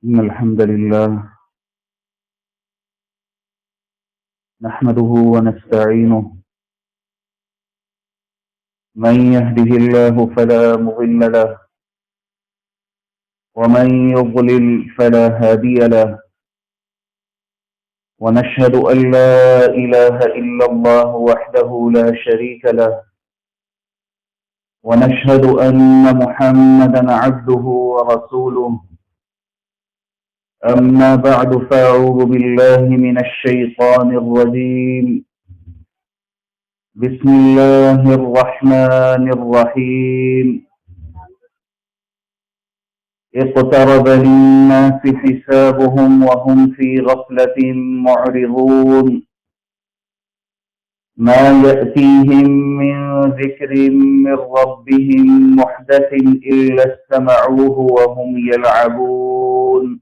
إن الحمد لله نحمده ونستعينه. من يهده الله فلا مضل له ومن يضلل فلا هادي له، ونشهد أن لا إله إلا الله وحده لا شريك له، ونشهد أن محمدا عبده ورسوله. أما بعد فأعوذ بالله من الشيطان الرجيم. بسم الله الرحمن الرحيم. اقترب للناس حسابهم وهم في غفلة معرضون. ما يأتيهم من ذكر من ربهم محدث إلا استمعوه وهم يلعبون.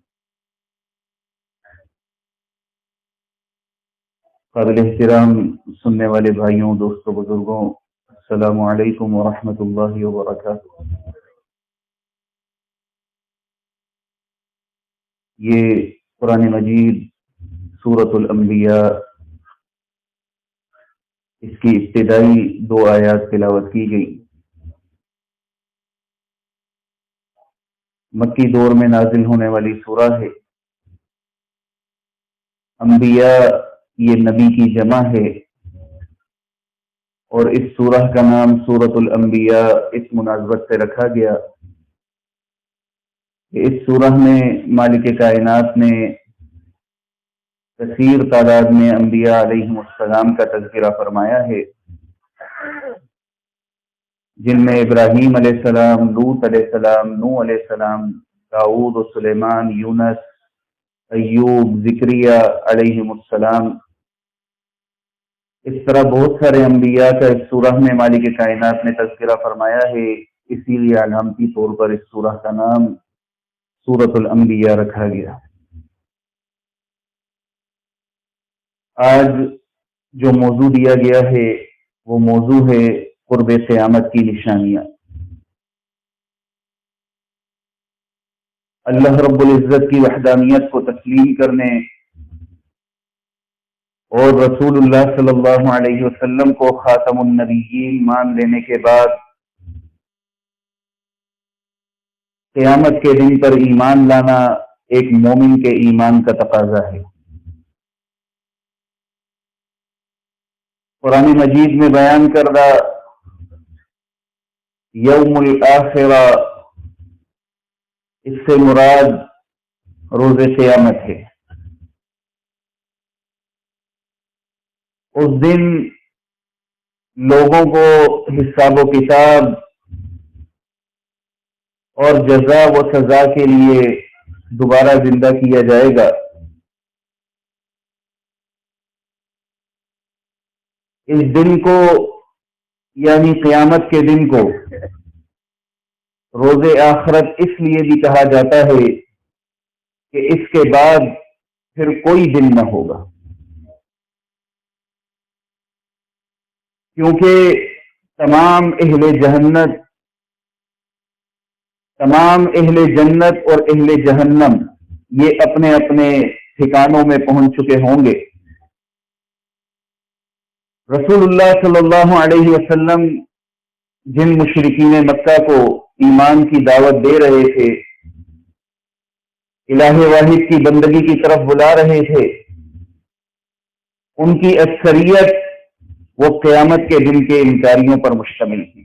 قابل احترام سننے والے بھائیوں، دوستوں، بزرگوں، السلام علیکم ورحمۃ اللہ وبرکاتہ۔ یہ قرآن مجید سورۃ الانبیاء، اس کی ابتدائی 2 آیات تلاوت کی گئی۔ مکی دور میں نازل ہونے والی سورہ ہے۔ انبیاء یہ نبی کی جمع ہے، اور اس سورہ کا نام سورۃ الانبیاء اس مناسبت سے رکھا گیا کہ اس سورہ میں مالک کائنات نے کثیر تعداد میں انبیاء علیہم السلام کا تذکرہ فرمایا ہے، جن میں ابراہیم علیہ السلام، لوط علیہ السلام، نوح علیہ السلام، داؤد و سلیمان، یونس، ایوب، زکریا علیہم السلام، اس طرح بہت سارے انبیاء کا اس سورہ میں مالک کائنات نے تذکرہ فرمایا ہے۔ اسی لیے علامتی طور پر اس سورہ کا نام سورۃ الانبیاء رکھا گیا۔ آج جو موضوع دیا گیا ہے وہ موضوع ہے قرب قیامت کی نشانیاں۔ اللہ رب العزت کی وحدانیت کو تسلیم کرنے اور رسول اللہ صلی اللہ علیہ وسلم کو خاتم النبیین مان لینے کے بعد قیامت کے دن پر ایمان لانا ایک مومن کے ایمان کا تقاضا ہے۔ قرآن مجید میں بیان کردہ یوم الآخرہ، اس سے مراد روز قیامت ہے۔ اس دن لوگوں کو حساب و کتاب اور جزا و سزا کے لیے دوبارہ زندہ کیا جائے گا۔ اس دن کو یعنی قیامت کے دن کو روز آخرت اس لیے بھی کہا جاتا ہے کہ اس کے بعد پھر کوئی دن نہ ہوگا، کیونکہ تمام اہل جنت اور اہل جہنم یہ اپنے اپنے ٹھکانوں میں پہنچ چکے ہوں گے۔ رسول اللہ صلی اللہ علیہ وسلم جن مشرکین مکہ کو ایمان کی دعوت دے رہے تھے، الہ واحد کی بندگی کی طرف بلا رہے تھے، ان کی اکثریت وہ قیامت کے دن کے انکاریوں پر مشتمل تھی۔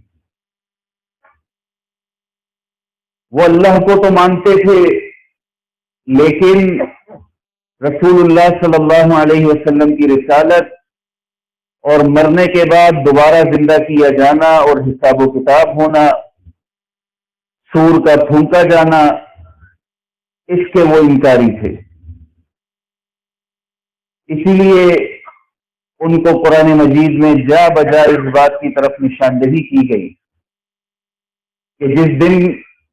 وہ اللہ کو تو مانتے تھے، لیکن رسول اللہ صلی اللہ علیہ وسلم کی رسالت اور مرنے کے بعد دوبارہ زندہ کیا جانا اور حساب و کتاب ہونا، سور کا پھونکا جانا، اس کے وہ انکاری تھے۔ اسی لیے ان کو قرآن مجید میں جا بجا اس بات کی طرف نشاندہی کی گئی کہ جس دن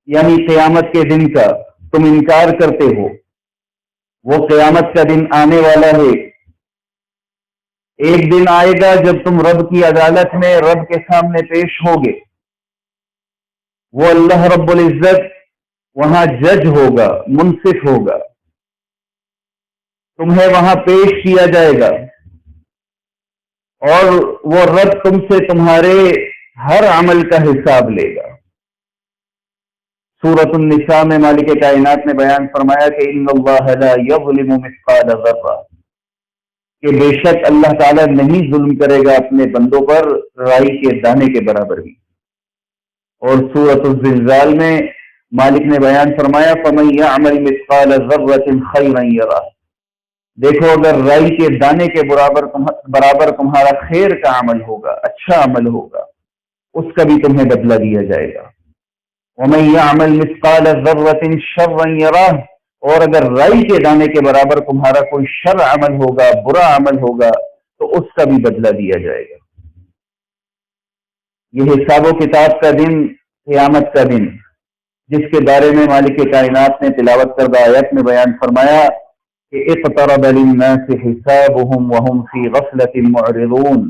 یعنی قیامت کے دن کا تم انکار کرتے ہو، وہ قیامت کا دن آنے والا ہے۔ ایک دن آئے گا جب تم رب کی عدالت میں رب کے سامنے پیش ہوگے۔ وہ اللہ رب العزت وہاں جج ہوگا، منصف ہوگا، تمہیں وہاں پیش کیا جائے گا، اور وہ رب تم سے تمہارے ہر عمل کا حساب لے گا۔ سورۃ النساء میں مالک کائنات نے بیان فرمایا کہ ان اللہ لا یظلم مثقال ذرہ، کہ بے شک اللہ تعالیٰ نہیں ظلم کرے گا اپنے بندوں پر رائی کے دانے کے برابر بھی۔ اور سورۃ الزلزال میں مالک نے بیان فرمایا فَمَن يَعْمَلْ مِثْقَالَ ذَرَّةٍ خَيْرًا يَرَهُ، دیکھو اگر رائی کے دانے کے برابر تمہارا خیر کا عمل ہوگا، اچھا عمل ہوگا، اس کا بھی تمہیں بدلہ دیا جائے گا۔ وَمَن يَعْمَلْ مِثْقَالَ ذَرَّةٍ شَرًّا يَرَهُ، اور اگر رائی کے دانے کے برابر تمہارا کوئی شر عمل ہوگا، برا عمل ہوگا، تو اس کا بھی بدلہ دیا جائے گا۔ یہ حساب و کتاب کا دن، قیامت کا دن، جس کے بارے میں مالک کائنات نے تلاوت کردہ آیت میں بیان فرمایا کہ اقترب للناس حسابهم وهم فی غفلۃ معرضون،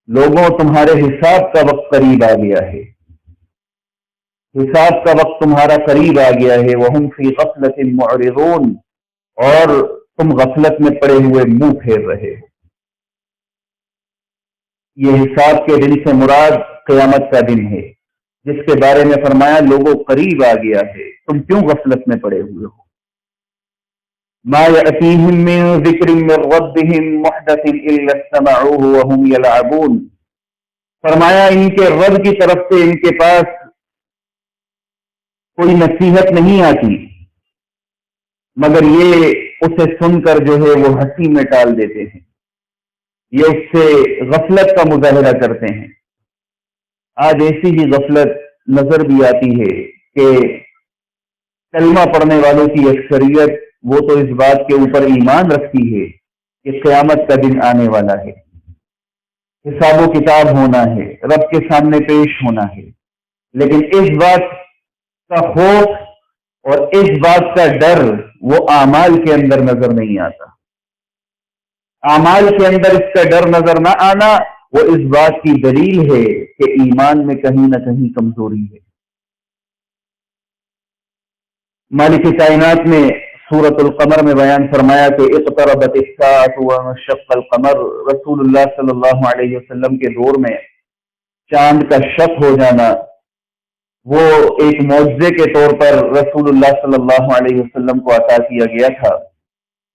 لوگوں تمہارے حساب کا وقت قریب آ گیا ہے، حساب کا وقت تمہارا قریب آ گیا ہے، وهم فی غفلۃ معرضون، اور تم غفلت میں پڑے ہوئے منہ پھیر رہے ہو۔ یہ حساب کے دن سے مراد قیامت کا دن ہے، جس کے بارے میں فرمایا لوگوں قریب آ گیا ہے، تم کیوں غفلت میں پڑے ہوئے ہو۔ ما یأتیہم من ذکر من ربہم محدث الا استمعوہ وهم یلعبون، فرمایا ان کے رب کی طرف سے ان کے پاس کوئی نصیحت نہیں آتی مگر یہ اسے سن کر جو ہے وہ ہنسی میں ٹال دیتے ہیں، یہ اس سے غفلت کا مظاہرہ کرتے ہیں۔ آج ایسی ہی غفلت نظر بھی آتی ہے کہ کلمہ پڑھنے والوں کی اکثریت وہ تو اس بات کے اوپر ایمان رکھتی ہے کہ قیامت کا دن آنے والا ہے، حساب و کتاب ہونا ہے، رب کے سامنے پیش ہونا ہے، لیکن اس بات کا خوف اور اس بات کا ڈر وہ اعمال کے اندر نظر نہیں آتا۔ اعمال کے اندر اس کا ڈر نظر نہ آنا وہ اس بات کی دلیل ہے کہ ایمان میں کہیں نہ کہیں کمزوری ہے۔ مالک کائنات نے سورۃ القمر میں بیان فرمایا کہ اقتربت الساعة وانشق القمر، رسول اللہ صلی اللہ علیہ وسلم کے دور میں چاند کا شق ہو جانا وہ ایک معجزے کے طور پر رسول اللہ صلی اللہ علیہ وسلم کو عطا کیا گیا تھا،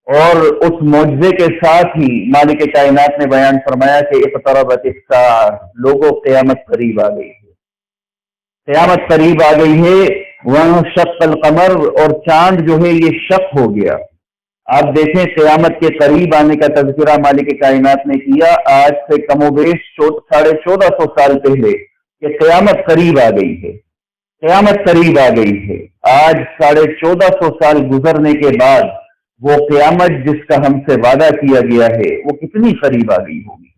اور اس معجزے کے ساتھ ہی مالک کائنات نے بیان فرمایا کہ اقتربت الساعة، لوگوں قیامت قریب آ گئی ہے، قیامت قریب آ گئی ہے، وانشق القمر، اور چاند جو ہے یہ شق ہو گیا۔ آپ دیکھیں قیامت کے قریب آنے کا تذکرہ مالک کائنات نے کیا آج سے کم و بیش 1450 سال پہلے کہ قیامت قریب آ گئی ہے، قیامت قریب آ گئی ہے۔ آج 1450 سال گزرنے کے بعد وہ قیامت جس کا ہم سے وعدہ کیا گیا ہے وہ کتنی قریب آ گئی ہوگی۔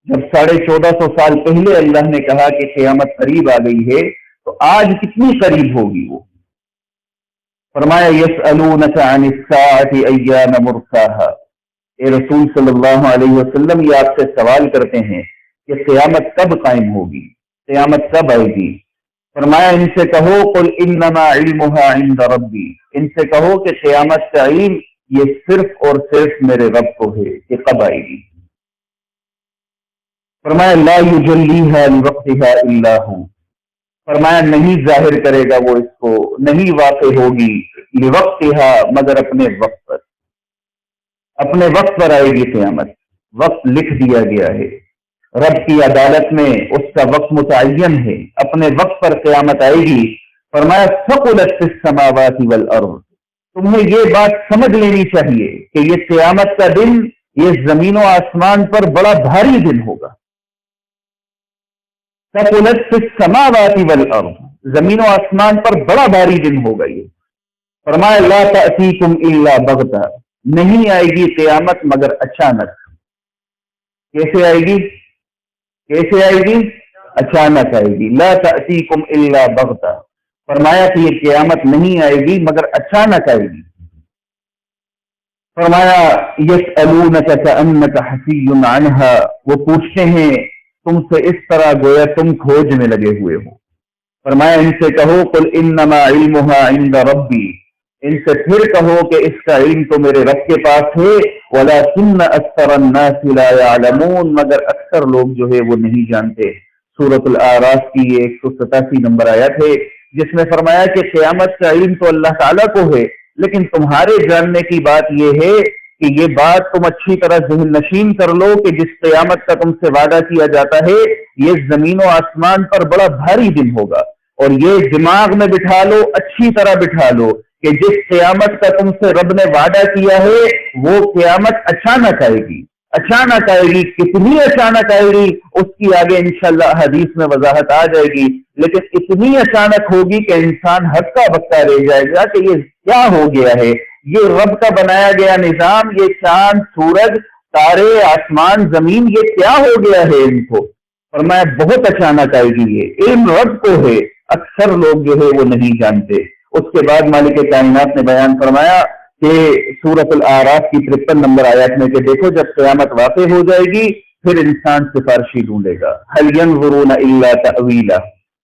جب 1450 سال پہلے اللہ نے کہا کہ قیامت قریب آ گئی ہے تو آج کتنی قریب ہوگی وہ۔ فرمایا یسألونک عن الساعة ایان مرساها، اے رسول صلی اللہ علیہ وسلم یہ آپ سے سوال کرتے ہیں کہ قیامت کب قائم ہوگی، قیامت کب آئے گی۔ فرمایا ان سے کہو قل انما علمها عند ربی، ان سے کہو کہ قیامت کا علم یہ صرف اور صرف میرے رب کو ہے کہ کب آئے گی۔ فرمایا لا یجلیها لوقتها الا هو، فرمایا نہیں ظاہر کرے گا وہ اس کو، نہیں واقع ہوگی لوقتها مگر اپنے وقت پر، اپنے وقت پر آئے گی قیامت، وقت لکھ دیا گیا ہے، رب کی عدالت میں اس کا وقت متعین ہے، اپنے وقت پر قیامت آئے گی۔ فرمایا ثقلت فی السماوات والارض، تمہیں یہ بات سمجھ لینی چاہیے کہ یہ قیامت کا دن یہ زمین و آسمان پر بڑا بھاری دن ہوگا۔ ثقلت فی السماوات والارض، زمین و آسمان پر بڑا بھاری دن ہوگا یہ۔ فرمایا لا تأتیکم الا بغتہ، نہیں آئے گی قیامت مگر اچانک۔ کیسے آئے گی، کیسے آئے گی؟ اچانک آئے گی۔ لا تأتیکم الا بغتہ، فرمایا کہ یہ قیامت نہیں آئے گی مگر اچانک آئے گی۔ فرمایا یسألونک کأنک حفی عنہا، وہ پوچھتے ہیں تم سے اس طرح گویا تم کھوج میں لگے ہوئے ہو۔ فرمایا ان سے کہو قل انما علمها عند ربی، ان سے پھر کہو کہ اس کا علم تو میرے رب کے پاس ہے، ولکن اکثر الناس لا يعلمون، مگر اکثر لوگ جو ہے وہ نہیں جانتے۔ سورۃ الاعراف کی 187 نمبر آیت ہے، جس میں فرمایا کہ قیامت کا علم تو اللہ تعالیٰ کو ہے، لیکن تمہارے جاننے کی بات یہ ہے کہ یہ بات تم اچھی طرح ذہن نشین کر لو کہ جس قیامت کا تم سے وعدہ کیا جاتا ہے یہ زمین و آسمان پر بڑا بھاری دن ہوگا، اور یہ دماغ میں بٹھا لو، اچھی طرح بٹھا لو کہ جس قیامت کا تم سے رب نے وعدہ کیا ہے وہ قیامت اچانک آئے گی، اچانک آئے گی۔ کتنی اچانک آئے گی اس کی آگے انشاءاللہ حدیث میں وضاحت آ جائے گی، لیکن اتنی اچانک ہوگی کہ انسان ہکا بکا رہ جائے گا کہ یہ کیا ہو گیا ہے، یہ رب کا بنایا گیا نظام، یہ چاند سورج تارے آسمان زمین، یہ کیا ہو گیا ہے ان کو۔ فرمایا بہت اچانک آئے گی، یہ علم رب کو ہے، اکثر لوگ جو ہے وہ نہیں جانتے۔ اس کے بعد مالک کائنات نے بیان فرمایا کہ سورۃ الاعراف کی 53 نمبر آیات میں کہ دیکھو جب قیامت واقع ہو جائے گی پھر انسان سفارشی ڈھونڈے گا، هل ينظرون الا تأویلہ،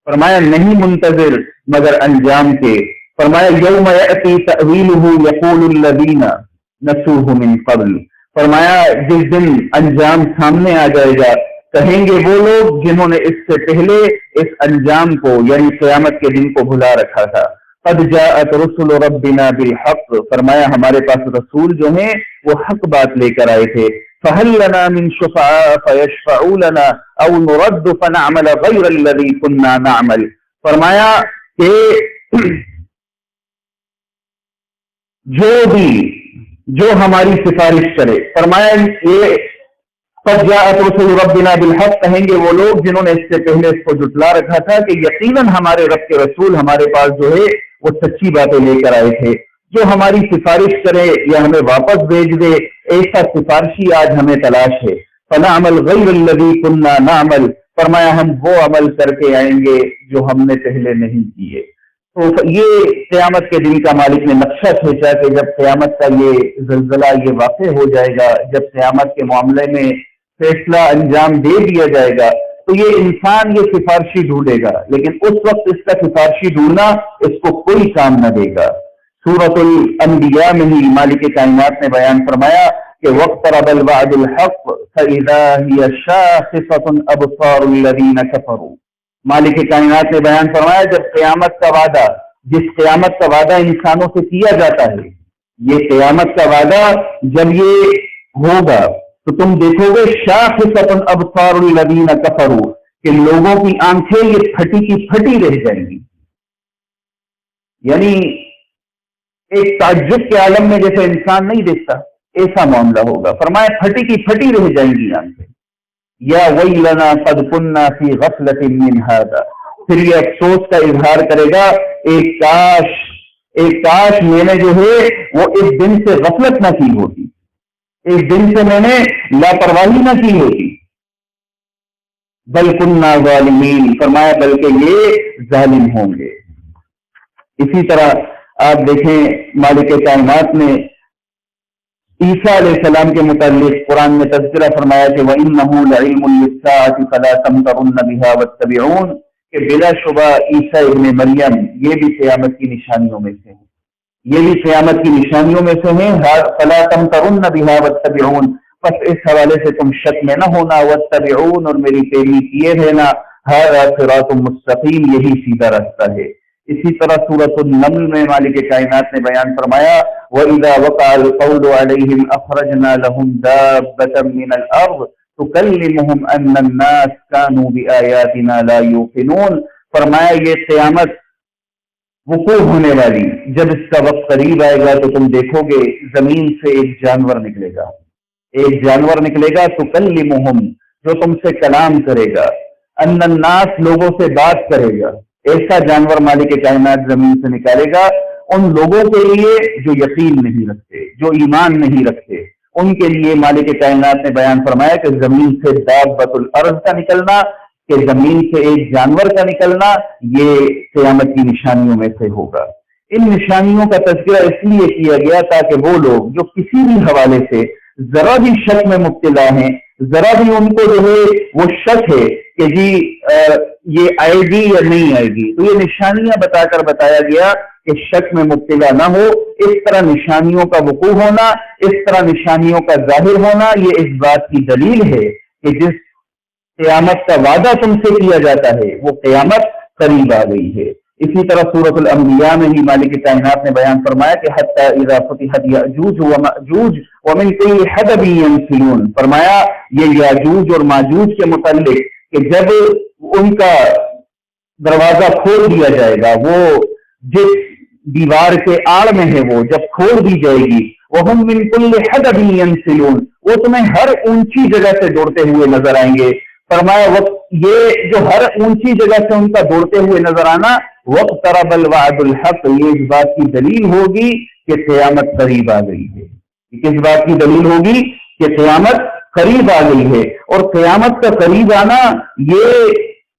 فرمایا نہیں منتظر مگر انجام کے۔ فرمایا یوم یأتی تأویلہ یقول الذین نسوہ من قبل، فرمایا جس دن انجام سامنے آ جائے گا کہیں گے وہ لوگ جنہوں نے اس سے پہلے اس انجام کو یعنی قیامت کے دن کو بھلا رکھا تھا۔ قد جاءت رسل ربنا بالحق، فرمایا ہمارے پاس رسول جو ہیں وہ حق بات لے کر آئے تھے۔ فهل لنا من شفعاء فيشفعوا لنا او نرد فنعمل غير الذي كنا نعمل، فرمایا کہ جو ہماری سفارش کرے، فرمایا یہ قد جاءت رسل ربنا بالحق کہیں گے وہ لوگ جنہوں نے اس سے پہلے اس کو جھٹلا رکھا تھا کہ یقیناً ہمارے رب کے رسول ہمارے پاس جو ہے وہ سچی باتیں لے کر آئے تھے، جو ہماری سفارش کرے یا ہمیں واپس بھیج دے ایسا سفارشی آج ہمیں تلاش ہے۔ فنعمل غیر الذی کنا نعمل، فرمایا ہم وہ عمل کر کے آئیں گے جو ہم نے پہلے نہیں کیے۔ تو یہ قیامت کے دن کا مالک نے نقشہ کھینچا کہ جب قیامت کا یہ زلزلہ یہ واقع ہو جائے گا، جب قیامت کے معاملے میں فیصلہ انجام دے دیا جائے گا تو یہ انسان یہ سفارشی ڈھونڈے گا، لیکن اس وقت اس کا سفارشی ڈھونڈنا اس کو کوئی کام نہ دے گا۔ سورۃ الانبیاء میں ہی مالک کائنات نے بیان فرمایا کہ واقترب الوعد الحق فاذا هي شاخصة ابصار الذين كفروا، مالک کائنات نے بیان فرمایا جب قیامت کا وعدہ، جس قیامت کا وعدہ انسانوں سے کیا جاتا ہے، یہ قیامت کا وعدہ جب یہ ہوگا تو تم دیکھو گے شاخصة ابصار الذين كفروا کہ لوگوں کی آنکھیں یہ پھٹی کی پھٹی رہ جائیں گی، یعنی ایک تعجب کے عالم میں جیسے انسان نہیں دیکھتا ایسا معاملہ ہوگا۔ فرمایا پھٹی کی پھٹی رہ جائیں گی آنکھیں۔ یا ویلنا قد كنا فی غفلۃ من هذا، پھر یہ افسوس کا اظہار کرے گا ایک کاش میں نے جو ہے وہ اس دن سے غفلت نہ کی ہوتی، اس دن سے میں نے لاپرواہی نہ کی ہوتی۔ بل كنا ظالمین، فرمایا بلکہ یہ ظالم ہوں گے۔ اسی طرح آپ دیکھیں مالک کائنات نے عیسیٰ علیہ السلام کے متعلق قرآن میں تذکرہ فرمایا کہ وَإِنَّهُ لَعِلْمٌ لِلسَّاعَةِ فَلَا تَمْتَرُنَّ بِهَا وَاتَّبِعُونِ، کہ بلا شبہ عیسیٰ ابن مریم یہ بھی قیامت کی نشانیوں میں سے ہیں، یہ بھی قیامت کی نشانیوں میں سے ہیں۔ فَلَا تَمْتَرُنَّ بِهَا وَاتَّبِعُونِ، بس اس حوالے سے تم شک میں نہ ہونا، وَاتَّبِعُونِ، اور میری پیروی کیے رہنا، هَذَا صِرَاطٌ مُسْتَقِيمٌ، یہی سیدھا راستہ ہے۔ اسی طرح سورۃ النمل میں مالک کائنات نے بیان فرمایا وَإِذَا وَقَعَ الْقَوْلُ عَلَيْهِمْ أَخْرَجْنَا لَهُمْ دَابَّةً مِّنَ الْأَرْضِ تُكَلِّمُهُمْ أَنَّ النَّاسَ كَانُوا بِآيَاتِنَا لَا يُوقِنُونَ، فرمایا یہ قیامت وقوع ہونے والی جب اس کا وقت قریب آئے گا تو تم دیکھو گے زمین سے ایک جانور نکلے گا، ایک جانور نکلے گا تُكَلِّمُهُمْ، جو تم سے کلام کرے گا، أَنَّ النَّاسَ، لوگوں سے بات کرے گا۔ ایسا جانور مالک کائنات زمین سے نکالے گا ان لوگوں کے لیے جو یقین نہیں رکھتے، جو ایمان نہیں رکھتے، ان کے لیے مالک کائنات نے بیان فرمایا کہ زمین سے دابۃ الارض کا نکلنا، کہ زمین سے ایک جانور کا نکلنا، یہ قیامت کی نشانیوں میں سے ہوگا۔ ان نشانیوں کا تذکرہ اس لیے کیا گیا تاکہ وہ لوگ جو کسی بھی حوالے سے ذرا بھی شک میں مبتلا ہیں ذرا بھی ان کو جو ہے وہ شک ہے کہ جی یہ آئے گی یا نہیں آئے گی، تو یہ نشانیاں بتا کر بتایا گیا کہ شک میں مبتلا نہ ہو۔ اس طرح نشانیوں کا وقوع ہونا، اس طرح نشانیوں کا ظاہر ہونا، یہ اس بات کی دلیل ہے کہ جس قیامت کا وعدہ تم سے کیا جاتا ہے وہ قیامت قریب آ گئی ہے۔ اسی طرح سورۃ الانبیاء میں ہی مالک کائنات نے بیان فرمایا کہ حتی اذا فتحت یاجوج وماجوج ومن کل حدب ینسلون، فرمایا یہ یاجوج اور ماجوج کے متعلق کہ جب ان کا دروازہ کھول دیا جائے گا، وہ جس دیوار کے آڑ میں ہے وہ جب کھول دی جائے گی، وہم من کل حدب ینسلون، وہ تمہیں ہر اونچی جگہ سے دوڑتے ہوئے نظر آئیں گے۔ فرمایا وقت یہ جو ہر اونچی جگہ سے ان کا دوڑتے ہوئے نظر آنا، واقترب الوعد الحق، یہ اس بات کی دلیل ہوگی کہ قیامت قریب آ گئی ہے۔ کس بات کی دلیل ہوگی کہ قیامت قریب آ گئی ہے، اور قیامت کا قریب آنا یہ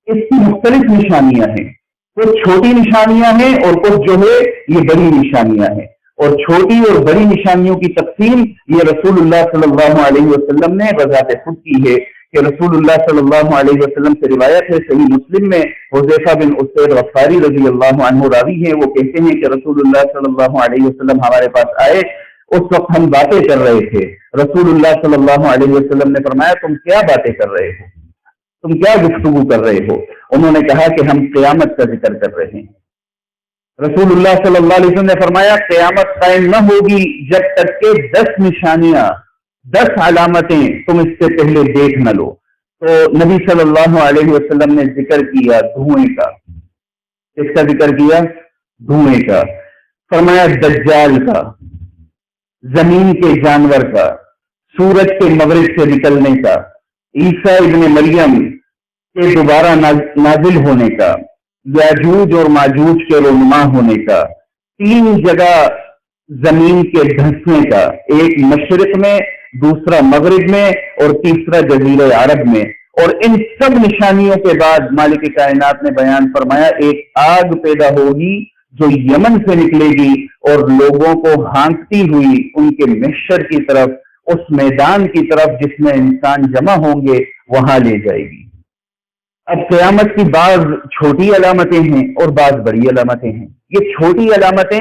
اس کی مختلف نشانیاں ہیں، کچھ چھوٹی نشانیاں ہیں اور کچھ جو ہے یہ بڑی نشانیاں ہیں، اور چھوٹی اور بڑی نشانیوں کی تقسیم یہ رسول اللہ صلی اللہ علیہ وسلم نے بذات خود کی ہے کہ رسول اللہ صلی اللہ علیہ وسلم سے روایت ہے، صحیح مسلم میں حذیفہ بن اسید غفاری رضی اللہ عنہ راوی ہیں، وہ کہتے ہیں کہ رسول اللہ صلی اللہ علیہ وسلم ہمارے پاس آئے، اس وقت ہم باتیں کر رہے تھے، رسول اللہ صلی اللہ علیہ وسلم نے فرمایا تم کیا باتیں کر رہے ہو، تم کیا گفتگو کر رہے ہو؟ انہوں نے کہا کہ ہم قیامت کا ذکر کر رہے ہیں۔ رسول اللہ صلی اللہ علیہ وسلم نے فرمایا قیامت قائم نہ ہوگی جب تک کہ 10 نشانیاں، 10 علامتیں تم اس سے پہلے دیکھ نہ لو۔ تو نبی صلی اللہ علیہ وسلم نے ذکر کیا دھوئیں کا، اس کا ذکر کیا دھوئیں کا، فرمایا دجال کا، زمین کے جانور کا، سورج کے مغرب سے نکلنے کا، عیسیٰ ابن مریم کے دوبارہ نازل ہونے کا، یاجوج اور ماجوج کے رونما ہونے کا، 3 جگہ زمین کے دھنسنے کا، ایک مشرق میں، دوسرا مغرب میں، اور تیسرا جزیرہ عرب میں۔ اور ان سب نشانیوں کے بعد مالک کائنات نے بیان فرمایا ایک آگ پیدا ہوگی جو یمن سے نکلے گی اور لوگوں کو ہانکتی ہوئی ان کے محشر کی طرف، اس میدان کی طرف جس میں انسان جمع ہوں گے، وہاں لے جائے گی۔ اب قیامت کی بعض چھوٹی علامتیں ہیں اور بعض بڑی علامتیں ہیں۔ یہ چھوٹی علامتیں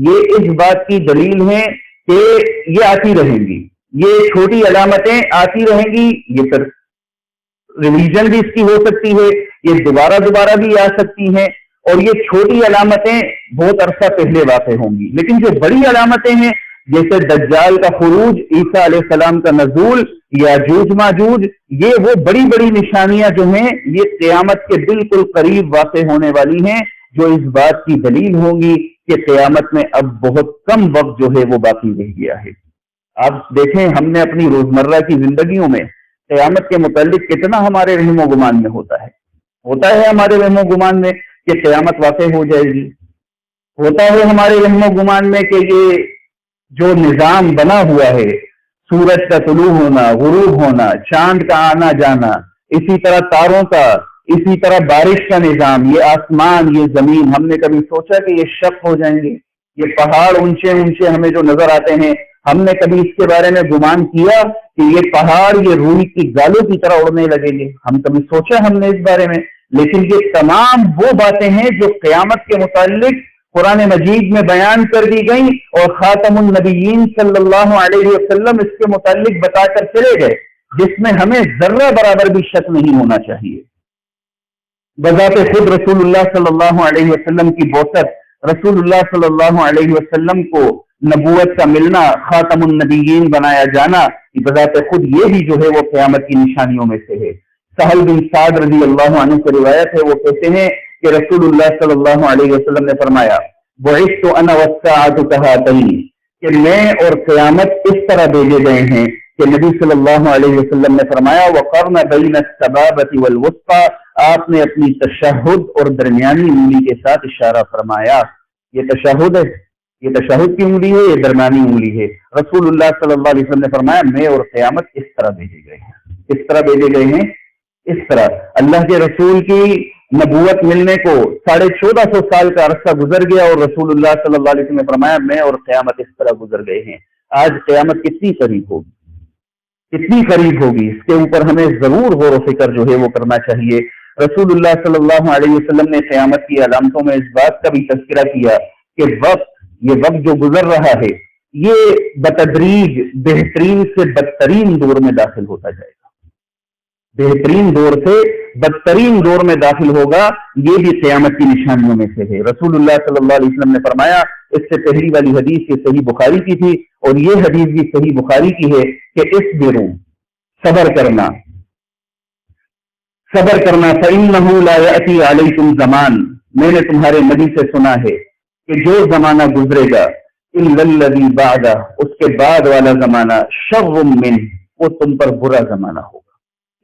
یہ اس بات کی دلیل ہیں کہ یہ آتی رہیں گی، یہ چھوٹی علامتیں آتی رہیں گی، یہ پھر ریویژن بھی اس کی ہو سکتی ہے، یہ دوبارہ بھی آ سکتی ہیں، اور یہ چھوٹی علامتیں بہت عرصہ پہلے واقع ہوں گی۔ لیکن جو بڑی علامتیں ہیں جیسے دجال کا خروج، عیسیٰ علیہ السلام کا نزول، یاجوج ماجوج، یہ وہ بڑی بڑی نشانیاں جو ہیں یہ قیامت کے بالکل قریب واقع ہونے والی ہیں، جو اس بات کی دلیل ہوں گی کہ قیامت میں اب بہت کم وقت جو ہے وہ باقی رہ گیا ہے۔ آپ دیکھیں ہم نے اپنی روزمرہ کی زندگیوں میں قیامت کے متعلق کتنا ہمارے رحم و گمان میں ہوتا ہے ہمارے رحم و گمان میں کہ قیامت واقع ہو جائے گی، ہوتا ہے ہمارے رحم و گمان میں کہ یہ جو نظام بنا ہوا ہے، سورج کا طلوع ہونا، غروب ہونا، چاند کا آنا جانا، اسی طرح تاروں کا، اسی طرح بارش کا نظام، یہ آسمان، یہ زمین، ہم نے کبھی سوچا کہ یہ شق ہو جائیں گے؟ یہ پہاڑ اونچے اونچے ہمیں جو نظر آتے ہیں، ہم نے کبھی اس کے بارے میں گمان کیا کہ یہ پہاڑ یہ روئی کی گالوں کی طرح اڑنے لگیں گے؟ ہم کبھی سوچا ہم نے اس بارے میں؟ لیکن یہ تمام وہ باتیں ہیں جو قیامت کے متعلق قرآن مجید میں بیان کر دی گئی، اور خاتم النبیین صلی اللہ علیہ وسلم اس کے متعلق بتا کر چلے گئے، جس میں ہمیں ذرہ برابر بھی شک نہیں ہونا چاہیے۔ بذات خود رسول اللہ صلی اللہ علیہ وسلم کی بعثت، رسول اللہ صلی اللہ علیہ وسلم کو نبوت کا ملنا، خاتم النبیین بنایا جانا، بذات خود یہ بھی جو ہے وہ قیامت کی نشانیوں میں سے ہے۔ سہل بن سعد رضی اللہ عنہ سے روایت ہے، وہ کہتے ہیں کہ رسول اللہ صلی اللہ علیہ وسلم نے فرمایا بعثت انا والساعۃ کہاتین، کہ میں اور قیامت اس طرح بھیجے گئے ہیں کہ نبی صلی اللہ علیہ وسلم نے فرمایا وقرن بین السبابۃ والوسطی، آپ نے اپنی تشہد اور درمیانی انگلی کے ساتھ اشارہ فرمایا۔ یہ تشہد ہے، یہ تشہد کی انگلی ہے، یہ درمیانی انگلی ہے۔ رسول اللہ صلی اللہ علیہ وسلم نے فرمایا میں اور قیامت اس طرح بھیجے گئے ہیں، اس طرح بھیجے گئے ہیں، اس طرح۔ اللہ کے رسول کی نبوت ملنے کو 1450 سال کا عرصہ گزر گیا، اور رسول اللہ صلی اللہ علیہ وسلم نے فرمایا میں اور قیامت اس طرح گزر گئے ہیں۔ آج قیامت کتنی قریب ہوگی؟ کتنی قریب ہوگی، اس کے اوپر ہمیں ضرور غور و فکر جو ہے وہ کرنا چاہیے۔ رسول اللہ صلی اللہ علیہ وسلم نے قیامت کی علامتوں میں اس بات کا بھی تذکرہ کیا کہ یہ وقت جو گزر رہا ہے یہ بتدریج بہترین سے بدترین دور میں داخل ہوتا جائے گا، بہترین دور سے بدترین دور میں داخل ہوگا، یہ بھی قیامت کی نشانیوں میں سے ہے۔ رسول اللہ صلی اللہ علیہ وسلم نے فرمایا، اس سے پہلی والی حدیث یہ صحیح بخاری کی تھی اور یہ حدیث بھی صحیح بخاری کی ہے کہ اصبروا، صبر کرنا فإنه لا يأتي عليكم زمان، میں نے تمہارے نبی سے سنا ہے کہ جو زمانہ گزرے گا الا الذي بعده، اس کے بعد والا زمانہ شر منه، وہ تم پر برا زمانہ ہوگا،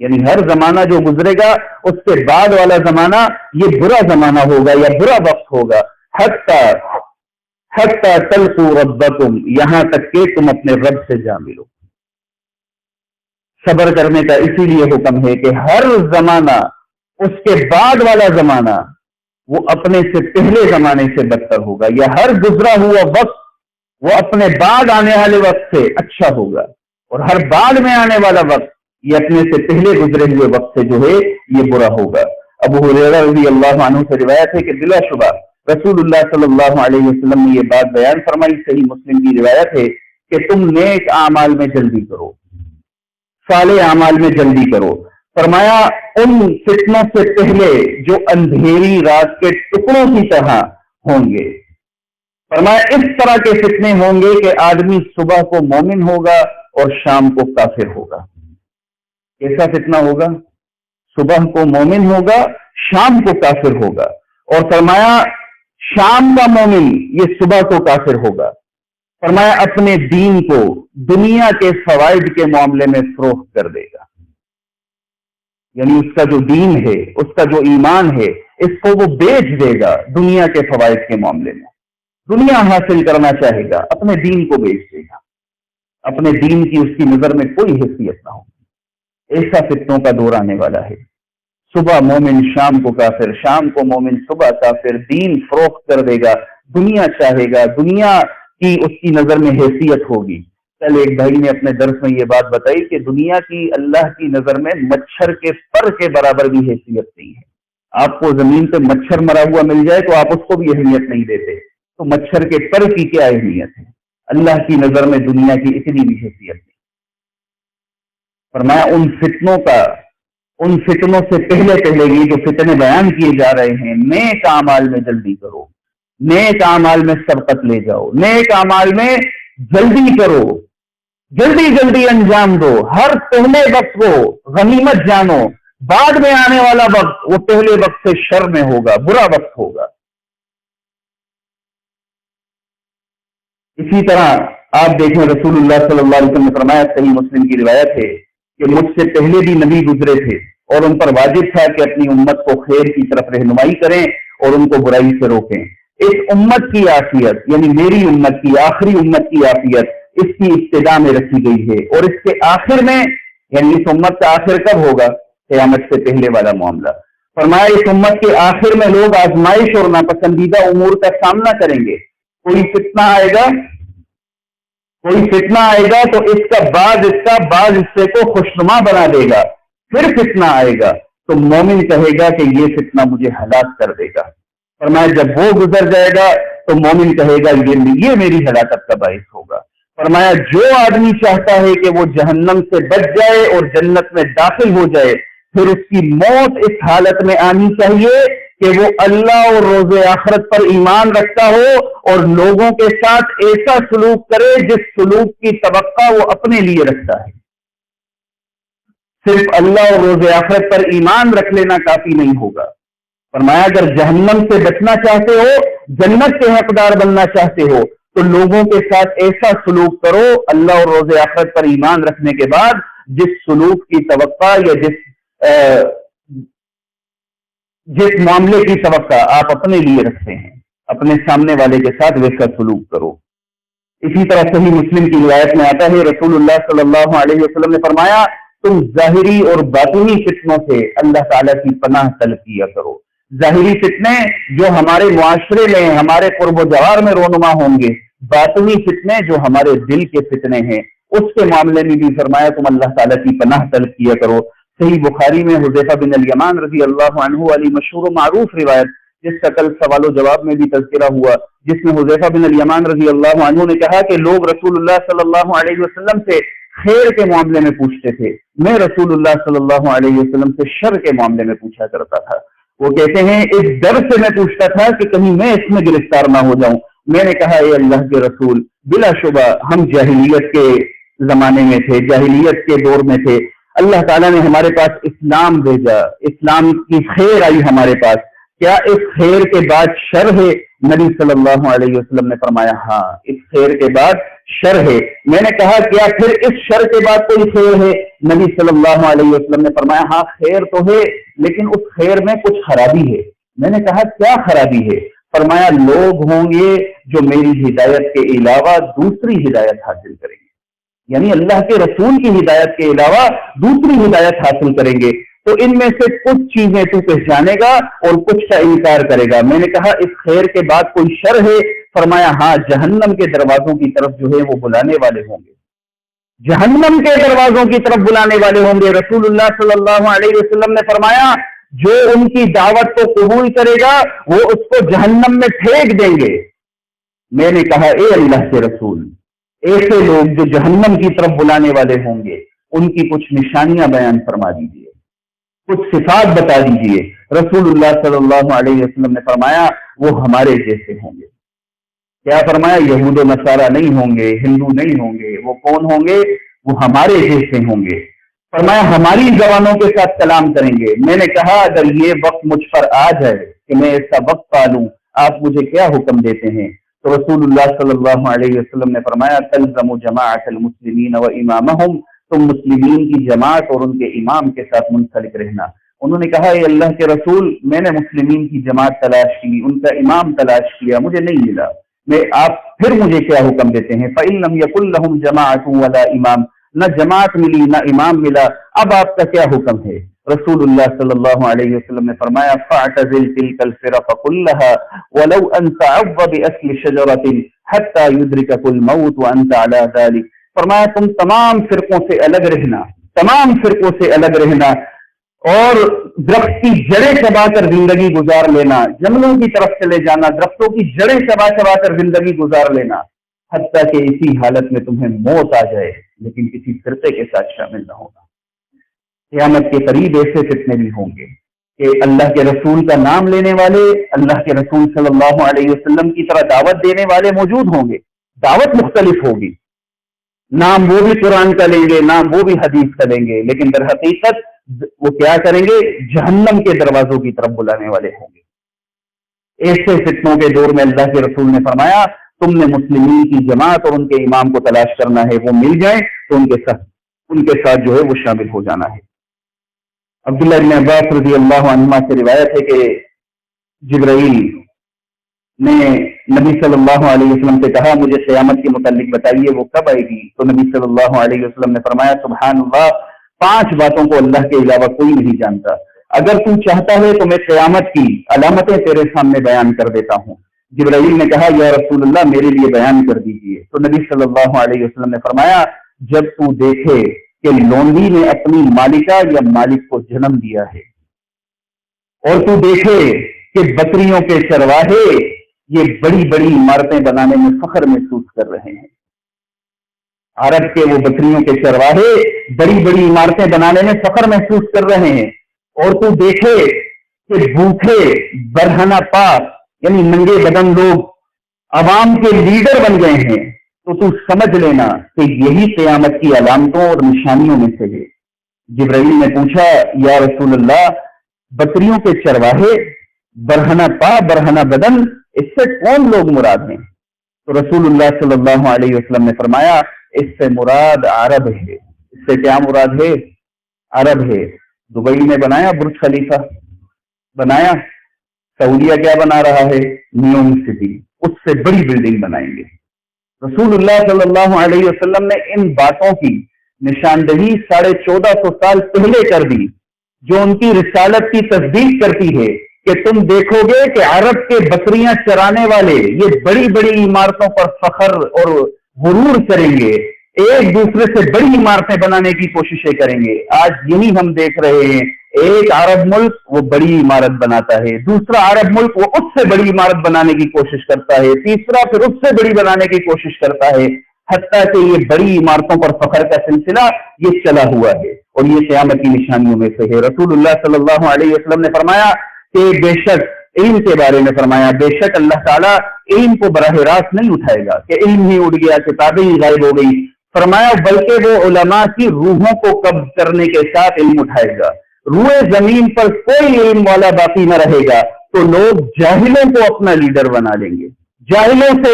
یعنی ہر زمانہ جو گزرے گا اس کے بعد والا زمانہ یہ برا زمانہ ہوگا یا برا وقت ہوگا، حتی تلقوا ربکم، یہاں تک کہ تم اپنے رب سے جا ملو۔ صبر کرنے کا اسی لیے حکم ہے کہ ہر زمانہ اس کے بعد والا زمانہ وہ اپنے سے پہلے زمانے سے بدتر ہوگا، یا ہر گزرا ہوا وقت وہ اپنے بعد آنے والے وقت سے اچھا ہوگا، اور ہر بعد میں آنے والا وقت یہ اپنے سے پہلے گزرے ہوئے وقت سے جو ہے یہ برا ہوگا۔ ابو ہریرہ رضی اللہ عنہ سے روایت ہے کہ بلا شبہ رسول اللہ صلی اللہ علیہ وسلم نے یہ بات بیان فرمائی، صحیح مسلم کی روایت ہے کہ تم نیک اعمال میں جلدی کرو، صالح اعمال میں جلدی کرو۔ فرمایا ان فتنوں سے پہلے جو اندھیری رات کے ٹکڑوں کی طرح ہوں گے، فرمایا اس طرح کے فتنے ہوں گے کہ آدمی صبح کو مومن ہوگا اور شام کو کافر ہوگا۔ کیسا فتنہ ہوگا؟ صبح کو مومن ہوگا، شام کو کافر ہوگا، اور فرمایا شام کا مومن یہ صبح کو کافر ہوگا۔ فرمایا اپنے دین کو دنیا کے فوائد کے معاملے میں فروخت کر دے گا، یعنی اس کا جو دین ہے، اس کا جو ایمان ہے، اس کو وہ بیچ دے گا دنیا کے فوائد کے معاملے میں۔ دنیا حاصل کرنا چاہے گا، اپنے دین کو بیچ دے گا، اپنے دین کی اس کی نظر میں کوئی حیثیت نہ ہوگی۔ ایسا فتنوں کا دور آنے والا ہے، صبح مومن شام کو کافر، شام کو مومن صبح کافر، دین فروخت کر دے گا، دنیا چاہے گا، دنیا کی اس کی نظر میں حیثیت ہوگی۔ کل ایک بھائی نے اپنے درس میں یہ بات بتائی کہ دنیا کی اللہ کی نظر میں مچھر کے پر کے برابر بھی حیثیت نہیں ہے۔ آپ کو زمین پہ مچھر مرا ہوا مل جائے تو آپ اس کو بھی اہمیت نہیں دیتے، تو مچھر کے پر کی کیا اہمیت ہے؟ اللہ کی نظر میں دنیا کی اتنی بھی حیثیت نہیں۔ فرمایا ان فتنوں سے پہلے یہ جو فتنے بیان کیے جا رہے ہیں، نیک اعمال میں جلدی کرو، نیک اعمال میں سبقت لے جاؤ، نیک اعمال میں جلدی کرو، جلدی انجام دو، ہر پہلے وقت کو غنیمت جانو، بعد میں آنے والا وقت وہ پہلے وقت سے شر میں ہوگا، برا وقت ہوگا۔ اسی طرح آپ دیکھیں رسول اللہ صلی اللہ علیہ وسلم نے فرمایا، صحیح مسلم کی روایت ہے کہ مجھ سے پہلے بھی نبی گزرے تھے اور ان پر واجب تھا کہ اپنی امت کو خیر کی طرف رہنمائی کریں اور ان کو برائی سے روکیں۔ اس امت کی عافیت یعنی میری امت کی، آخری امت کی عافیت اس کی ابتدا میں رکھی گئی ہے، اور اس کے آخر میں یعنی اس امت کا آخر کب ہوگا؟ قیامت سے پہلے والا معاملہ۔ فرمایا اس امت کے آخر میں لوگ آزمائش اور ناپسندیدہ امور کا سامنا کریں گے۔ کوئی فتنہ آئے گا تو اس کا بعض حصے کو خوشنما بنا دے گا، پھر فتنہ آئے گا تو مومن کہے گا کہ یہ فتنہ مجھے ہلاک کر دے گا۔ فرمایا جب وہ گزر جائے گا تو مومن کہے گا یہ میری ہلاکت کا باعث ہوگا۔ فرمایا جو آدمی چاہتا ہے کہ وہ جہنم سے بچ جائے اور جنت میں داخل ہو جائے، پھر اس کی موت اس حالت میں آنی چاہیے کہ وہ اللہ اور روز آخرت پر ایمان رکھتا ہو اور لوگوں کے ساتھ ایسا سلوک کرے جس سلوک کی توقع وہ اپنے لیے رکھتا ہے۔ صرف اللہ اور روز آخرت پر ایمان رکھ لینا کافی نہیں ہوگا۔ فرمایا اگر جہنم سے بچنا چاہتے ہو، جنت کے حقدار بننا چاہتے ہو، تو لوگوں کے ساتھ ایسا سلوک کرو اللہ اور روز آخرت پر ایمان رکھنے کے بعد جس سلوک کی توقع یا جس معاملے کی توقع آپ اپنے لیے رکھتے ہیں، اپنے سامنے والے کے ساتھ ویسا سلوک کرو۔ اسی طرح صحیح مسلم کی روایت میں آتا ہے رسول اللہ صلی اللہ علیہ وسلم نے فرمایا تم ظاہری اور باطنی فتنوں سے اللہ تعالیٰ کی پناہ طلب کیا کرو۔ ظاہری فتنے جو ہمارے معاشرے میں ہمارے قرب و جوار میں رونما ہوں گے، باطنی فتنے جو ہمارے دل کے فتنے ہیں اس کے معاملے میں بھی فرمایا تم اللہ تعالیٰ کی پناہ طلب کیا کرو۔ صحیح بخاری میں حذیفہ بن الیمان رضی اللہ عنہ والی مشہور و معروف روایت، جس کا کل سوال و جواب میں بھی تذکرہ ہوا، جس میں حذیفہ بن الیمان رضی اللہ عنہ نے کہا کہ لوگ رسول اللہ صلی اللہ علیہ وسلم سے خیر کے معاملے میں پوچھتے تھے، میں رسول اللہ صلی اللہ علیہ وسلم سے شر کے معاملے میں پوچھا کرتا تھا۔ وہ کہتے ہیں اس ڈر سے میں پوچھتا تھا کہ کہیں میں اس میں گرفتار نہ ہو جاؤں۔ میں نے کہا اے اللہ کے رسول، بلا شبہ ہم جاہلیت کے زمانے میں تھے، جاہلیت کے دور میں تھے، اللہ تعالیٰ نے ہمارے پاس اسلام بھیجا، اسلام کی خیر آئی ہمارے پاس، کیا اس خیر کے بعد شر ہے؟ نبی صلی اللہ علیہ وسلم نے فرمایا ہاں، اس خیر کے بعد شر ہے۔ میں نے کہا کیا پھر اس شر کے بعد کوئی خیر ہے؟ نبی صلی اللہ علیہ وسلم نے فرمایا ہاں خیر تو ہے، لیکن اس خیر میں کچھ خرابی ہے۔ میں نے کہا کیا خرابی ہے؟ فرمایا لوگ ہوں گے جو میری ہدایت کے علاوہ دوسری ہدایت حاصل کریں گے، یعنی اللہ کے رسول کی ہدایت کے علاوہ دوسری ہدایت حاصل کریں گے، تو ان میں سے کچھ چیزیں تو پہچانے گا اور کچھ کا انکار کرے گا۔ میں نے کہا اس خیر کے بعد کوئی شر ہے؟ فرمایا ہاں، جہنم کے دروازوں کی طرف جو ہے وہ بلانے والے ہوں گے، جہنم کے دروازوں کی طرف بلانے والے ہوں گے۔ رسول اللہ صلی اللہ علیہ وسلم نے فرمایا جو ان کی دعوت کو قبول کرے گا وہ اس کو جہنم میں پھینک دیں گے۔ میں نے کہا اے اللہ کے رسول، ایسے لوگ جو جہنم کی طرف بلانے والے ہوں گے ان کی کچھ نشانیاں بیان فرما دیجیے، کچھ صفات بتا دیجیے۔ رسول اللہ صلی اللہ علیہ وسلم نے فرمایا وہ ہمارے جیسے ہوں گے۔ کیا فرمایا؟ یہود و نصارہ نہیں ہوں گے، ہندو نہیں ہوں گے، وہ کون ہوں گے؟ وہ ہمارے جیسے ہوں گے۔ فرمایا ہماری زبانوں کے ساتھ کلام کریں گے۔ میں نے کہا اگر یہ وقت مجھ پر آ جائے کہ میں ایسا وقت پالوں، آپ مجھے کیا حکم دیتے ہیں؟ تو رسول اللہ صلی اللہ علیہ وسلم نے فرمایا تلزم جماعت المسلمین و امامہم، تم مسلمین کی جماعت اور ان کے امام کے ساتھ منسلک رہنا۔ انہوں نے کہا اے اللہ کے رسول، میں نے مسلمین کی جماعت تلاش کی، ان کا امام تلاش کیا، مجھے نہیں ملا، آپ پھر مجھے کیا حکم دیتے ہیں؟ فَإِن لَمْ يَكُن لَّهُمْ جَمَاعَةٌ وَلَا إِمَامٌ، نہ جماعت ملی نہ امام ملا، اب آپ کا کیا حکم ہے؟ رسول اللہ صلی اللہ علیہ وسلم نے فرمایا فَاعْتَزِلْ تِلْكَ الْفِرَقَ كُلَّهَا وَلَوْ أَن تَعَضَّ بِأَصْلِ شَجَرَةٍ حَتَّى يُدْرِكَكَ الْمَوْتُ وَأَنْتَ عَلَى ذَلِكَ۔ فرمایا تم تمام فرقوں سے الگ رہنا، تمام فرقوں سے الگ رہنا، اور درخت کی جڑیں چبا کر زندگی گزار لینا، جنگلوں کی طرف چلے جانا، درختوں کی جڑیں چبا چبا کر زندگی گزار لینا، حتیٰ کہ اسی حالت میں تمہیں موت آ جائے لیکن کسی فرقے کے ساتھ شامل نہ ہونا۔ قیامت کے قریب ایسے فتنے بھی ہوں گے کہ اللہ کے رسول کا نام لینے والے، اللہ کے رسول صلی اللہ علیہ وسلم کی طرح دعوت دینے والے موجود ہوں گے، دعوت مختلف ہوگی، نام وہ بھی قرآن کا لیں گے، نام وہ بھی حدیث کا لیں گے، لیکن در حقیقت وہ کیا کریں گے؟ جہنم کے دروازوں کی طرف بلانے والے ہوں گے۔ ایسے فتنوں کے دور میں اللہ کے رسول نے فرمایا تم نے مسلمین کی جماعت اور ان کے امام کو تلاش کرنا ہے، وہ مل جائیں تو ان کے ساتھ جو ہے وہ شامل ہو جانا ہے۔ عبداللہ بن عباس رضی اللہ عنہما سے روایت ہے کہ جبرائیل نے نبی صلی اللہ علیہ وسلم سے کہا مجھے قیامت کے متعلق بتائیے، وہ کب آئے گی؟ تو نبی صلی اللہ علیہ وسلم نے فرمایا سبحان اللہ، 5 باتوں کو اللہ کے علاوہ کوئی نہیں جانتا، اگر تو چاہتا ہے تو میں قیامت کی علامتیں تیرے سامنے بیان کر دیتا ہوں۔ جبرائیل نے کہا یا رسول اللہ میرے لیے بیان کر دیجئے۔ تو نبی صلی اللہ علیہ وسلم نے فرمایا جب تو دیکھے کہ لونڈی نے اپنی مالکہ یا مالک کو جنم دیا ہے، اور تو دیکھے کہ بکریوں کے چرواہے یہ بڑی بڑی عمارتیں بنانے میں فخر محسوس کر رہے ہیں، عرب کے وہ بکریوں کے چرواہے بڑی بڑی عمارتیں بنانے میں فخر محسوس کر رہے ہیں، اور تو دیکھے کہ بھوکے برہنہ پاک یعنی ننگے بدن لوگ عوام کے لیڈر بن گئے ہیں، تو سمجھ لینا کہ یہی قیامت کی علامتوں اور نشانیوں میں سے ہے۔ جبرائیل نے پوچھا یا رسول اللہ بکریوں کے چرواہے، برہنہ پا، برہنہ بدن، اس سے کون لوگ مراد ہیں؟ تو رسول اللہ صلی اللہ علیہ وسلم نے فرمایا اس سے مراد عرب ہے۔ اس سے کیا مراد ہے؟ عرب ہے۔ دبئی میں بنایا برج خلیفہ، بنایا، سعودیہ کیا بنا رہا ہے؟ نیوم سٹی، اس سے بڑی بلڈنگ بنائیں گے۔ رسول اللہ صلی اللہ علیہ وسلم نے ان باتوں کی نشاندہی 1450 سال پہلے کر دی، جو ان کی رسالت کی تصدیق کرتی ہے کہ تم دیکھو گے کہ عرب کے بکریاں چرانے والے یہ بڑی بڑی عمارتوں پر فخر اور غرور کریں گے ایک دوسرے سے بڑی عمارتیں بنانے کی کوششیں کریں گے. آج یہی ہم دیکھ رہے ہیں. ایک عرب ملک وہ بڑی عمارت بناتا ہے، دوسرا عرب ملک وہ اس سے بڑی عمارت بنانے کی کوشش کرتا ہے، تیسرا پھر اس سے بڑی بنانے کی کوشش کرتا ہے، حتیٰ کہ یہ بڑی عمارتوں پر فخر کا سلسلہ یہ چلا ہوا ہے اور یہ قیامت کی نشانیوں میں سے ہے. رسول اللہ صلی اللہ علیہ وسلم نے فرمایا کہ بے شک علم کے بارے میں فرمایا بے شک اللہ تعالیٰ علم کو براہ راست نہیں اٹھائے گا کہ علم ہی اڑ گیا، کتابیں ہی غائب ہو گئی. فرمایا بلکہ وہ علماء کی روحوں کو قبض کرنے کے ساتھ علم اٹھائے گا. روئے زمین پر کوئی علم والا باقی نہ رہے گا تو لوگ جاہلوں کو اپنا لیڈر بنا لیں گے، جاہلوں سے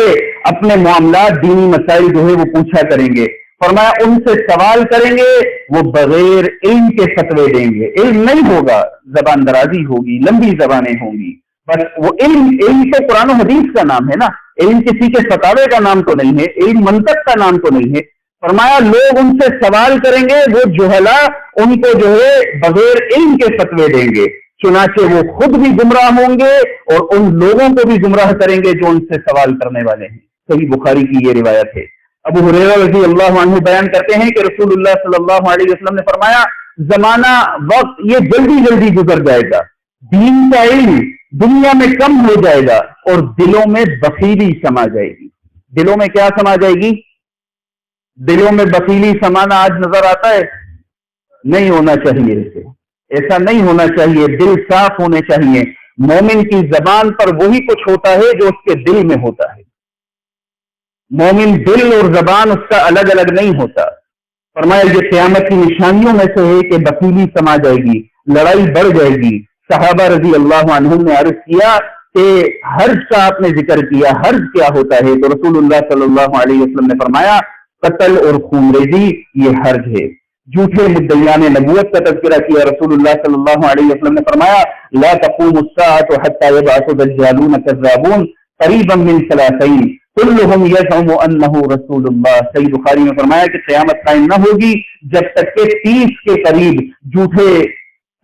اپنے معاملات دینی مسائل جو ہے وہ پوچھا کریں گے. فرمایا ان سے سوال کریں گے، وہ بغیر علم کے فتوے دیں گے. علم نہیں ہوگا، زبان درازی ہوگی، لمبی زبانیں ہوں گی، بس وہ علم تو قرآن و حدیث کا نام ہے نا. علم کسی کے فتاوے کا نام تو نہیں ہے، علم منطق کا نام تو نہیں ہے. فرمایا لوگ ان سے سوال کریں گے، وہ جہلا ان کو جو ہے بغیر علم کے فتوے دیں گے، چنانچہ وہ خود بھی گمراہ ہوں گے اور ان لوگوں کو بھی گمراہ کریں گے جو ان سے سوال کرنے والے ہیں. صحیح بخاری کی یہ روایت ہے. ابو ہریرہ رضی اللہ عنہ بیان کرتے ہیں کہ رسول اللہ صلی اللہ علیہ وسلم نے فرمایا زمانہ وقت یہ جلدی جلدی گزر جائے گا، دین کا علم دنیا میں کم ہو جائے گا اور دلوں میں بخیلی سما جائے گی. دلوں میں کیا سما جائے گی؟ دلوں میں بخیلی سمانا آج نظر آتا ہے؟ نہیں ہونا چاہیے، ایسا نہیں ہونا چاہیے. دل صاف ہونے چاہیے. مومن کی زبان پر وہی کچھ ہوتا ہے جو اس کے دل میں ہوتا ہے. مومن دل اور زبان اس کا الگ الگ نہیں ہوتا. فرمایا یہ قیامت کی نشانیوں میں سے ہے کہ بخیلی سما جائے گی، لڑائی بڑھ جائے گی. صحابہ رضی اللہ عنہم نے عرض کیا کہ حرج کا آپ نے ذکر کیا، حرج کیا ہوتا ہے؟ تو رسول اللہ صلی اللہ علیہ وسلم نے فرمایا قتل اور خون ریزی یہ حرج ہے. جھوٹے مدعیان نبوت کا تذکرہ کیا. رسول اللہ صلی اللہ علیہ وسلم نے فرمایا لا تقوم الساعة حتى يبعث دجالون كذابون قریبا من ثلاثین كلهم يزعم انه رسول اللہ. صحیح بخاری میں فرمایا کہ قیامت قائم نہ ہوگی جب تک کہ 30 کے قریب جھوٹے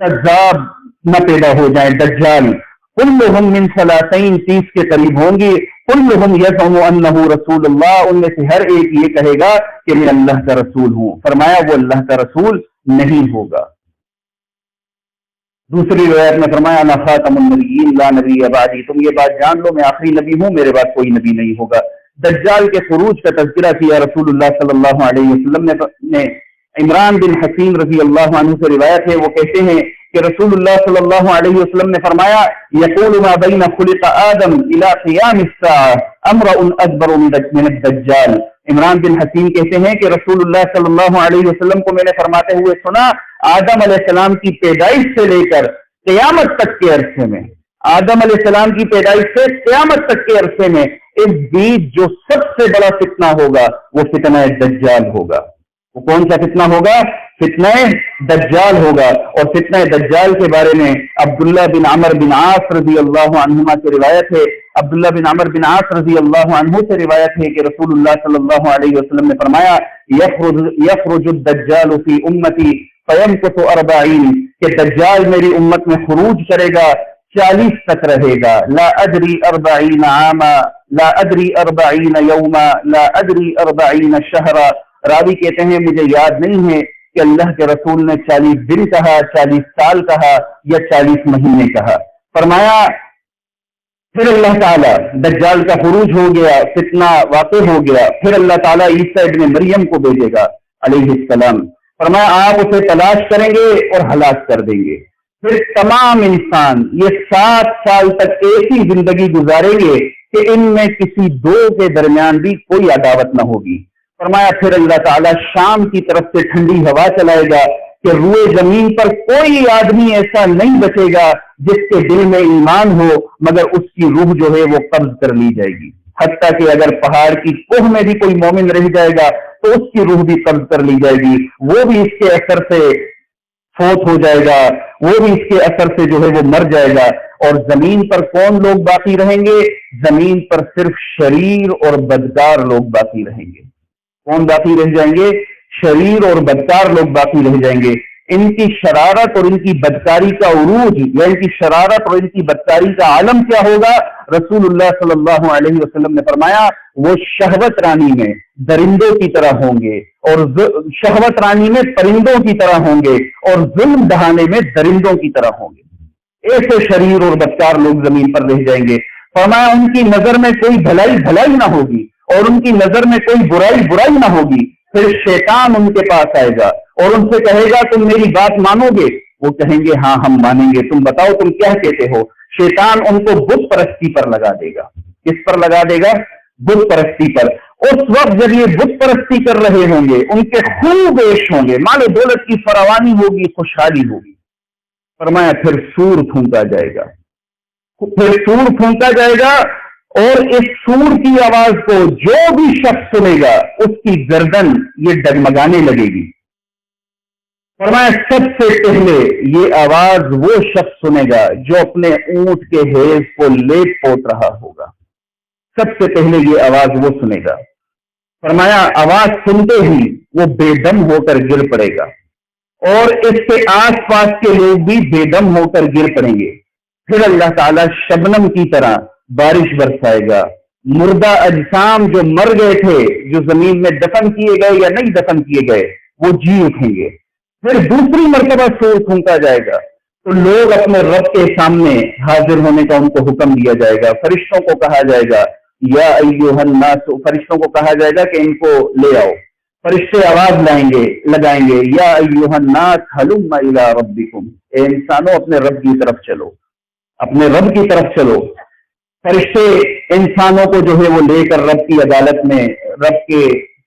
کذاب نہ پیدا ہو جائیں، دجال. كلهم من ثلاثین 30 کے قریب ہوں گی. كلهم يزعم انه رسول اللہ، ان میں سے ہر ایک یہ کہے گا کہ میں اللہ کا رسول ہوں. فرمایا وہ اللہ کا رسول نہیں ہوگا. دوسری روایت میں فرمایا انا خاتم النبیین لا نبی بعدی، تم یہ بات جان لو میں آخری نبی ہوں، میرے بعد کوئی نبی نہیں ہوگا. دجال کے خروج کا تذکرہ کیا رسول اللہ صلی اللہ علیہ وسلم نے. عمران بن حسین رضی اللہ عنہ سے روایت ہے، وہ کہتے ہیں کہ رسول اللہ صلی اللہ علیہ وسلم نے فرمایا یقول ما بین خلق آدم الى قیام الساعة امرؤ اکبر من الدجال. عمران بن حسین کہتے ہیں کہ رسول اللہ صلی اللہ علیہ وسلم کو میں نے فرماتے ہوئے سنا آدم علیہ السلام کی پیدائش سے لے کر قیامت تک کے عرصے میں، آدم علیہ السلام کی پیدائش سے قیامت تک کے عرصے میں اس بیچ جو سب سے بڑا فتنہ ہوگا وہ فتنہ دجال ہوگا. وہ کون سا فتنہ ہوگا؟ فتنہ دجال ہوگا. اور فتنہ دجال کے بارے میں عبداللہ بن عمر بن عاص رضی اللہ عنہما سے روایت ہے. عبداللہ بن عمر بن عاص رضی اللہ عنہ سے روایت ہے کہ رسول اللہ صلی اللہ علیہ وسلم نے فرمایا یخرج الدجال فی امتی فیمکث 40، کہ دجال میری امت میں خروج کرے گا 40 تک رہے گا. لا ادری 40 عاما لا ادری 40 یوما لا ادری 40 شہرا. راوی کہتے ہیں مجھے یاد نہیں ہے کہ اللہ کے رسول نے 40 دن کہا، 40 سال کہا یا 40 مہینے کہا. فرمایا پھر اللہ تعالیٰ دجال کا خروج ہو گیا، فتنہ واقع ہو گیا، پھر اللہ تعالیٰ عیسیٰ ابن مریم کو بھیجے گا علیہ السلام. فرمایا آپ اسے تلاش کریں گے اور ہلاک کر دیں گے. پھر تمام انسان یہ 7 سال تک ایک ہی زندگی گزاریں گے کہ ان میں کسی دو کے درمیان بھی کوئی عداوت نہ ہوگی. فرمایا پھر اللہ تعالیٰ شام کی طرف سے ٹھنڈی ہوا چلائے گا کہ روئے زمین پر کوئی آدمی ایسا نہیں بچے گا جس کے دل میں ایمان ہو مگر اس کی روح جو ہے وہ قبض کر لی جائے گی. حتیٰ کہ اگر پہاڑ کی کوہ میں بھی کوئی مومن رہ جائے گا تو اس کی روح بھی قبض کر لی جائے گی، وہ بھی اس کے اثر سے فوت ہو جائے گا، وہ بھی اس کے اثر سے جو ہے وہ مر جائے گا. اور زمین پر کون لوگ باقی رہیں گے؟ زمین پر صرف شریر اور بدکار لوگ باقی رہیں گے. کون باقی رہ جائیں گے؟ شریر اور بدکار لوگ باقی رہ جائیں گے. ان کی شرارت اور ان کی بدکاری کا عروج یا ان کی شرارت اور ان کی بدکاری کا عالم کیا ہوگا؟ رسول اللہ صلی اللہ علیہ وسلم نے فرمایا وہ شہوت رانی میں درندوں کی طرح ہوں گے اور شہوت رانی میں پرندوں کی طرح ہوں گے اور ظلم ڈھانے میں درندوں کی طرح ہوں گے۔ ایسے شریر اور بدکار لوگ زمین پر رہ جائیں گے۔ فرمایا ان کی نظر میں کوئی بھلائی نہ ہوگی اور ان کی نظر میں کوئی برائی نہ ہوگی۔ پھر شیطان ان کے پاس آئے گا اور ان سے کہے گا تم میری بات مانو گے؟ وہ کہیں گے ہاں ہم مانیں گے، تم بتاؤ تم کیا کہتے ہو؟ شیطان ان کو بت پرستی پر لگا دے گا۔ کس پر لگا دے گا؟ بت پرستی پر۔ اس وقت جب یہ بت پرستی کر رہے ہوں گے ان کے خوب عیش ہوں گے، مال و دولت کی فراوانی ہوگی، خوشحالی ہوگی۔ فرمایا پھر سور پھونکا جائے گا، اور اس سور کی آواز کو جو بھی شخص سنے گا اس کی گردن یہ ڈگمگانے لگے گی۔ فرمایا سب سے پہلے یہ آواز وہ شخص سنے گا جو اپنے اونٹ کے حیض کو لیپ پوت رہا ہوگا، سب سے پہلے یہ آواز وہ سنے گا۔ فرمایا آواز سنتے ہی وہ بے دم ہو کر گر پڑے گا اور اس کے آس پاس کے لوگ بھی بے دم ہو کر گر پڑیں گے۔ پھر اللہ تعالیٰ شبنم کی طرح بارش برسائے گا، مردہ اجسام جو مر گئے تھے، جو زمین میں دفن کیے گئے یا نہیں دفن کیے گئے، وہ جی اٹھیں گے۔ پھر دوسری مرتبہ سور پھونکا جائے گا تو لوگ اپنے رب کے سامنے حاضر ہونے کا ان کو حکم دیا جائے گا۔ فرشتوں کو کہا جائے گا یا ایھا الناس، فرشتوں کو کہا جائے گا کہ ان کو لے آؤ۔ فرشتے آواز لگائیں گے یا ایھا الناس ہلم الی ربکم، اے انسانوں اپنے رب کی طرف چلو، اپنے رب کی طرف چلو۔ فرشتے انسانوں کو جو ہے وہ لے کر رب کی عدالت میں رب کے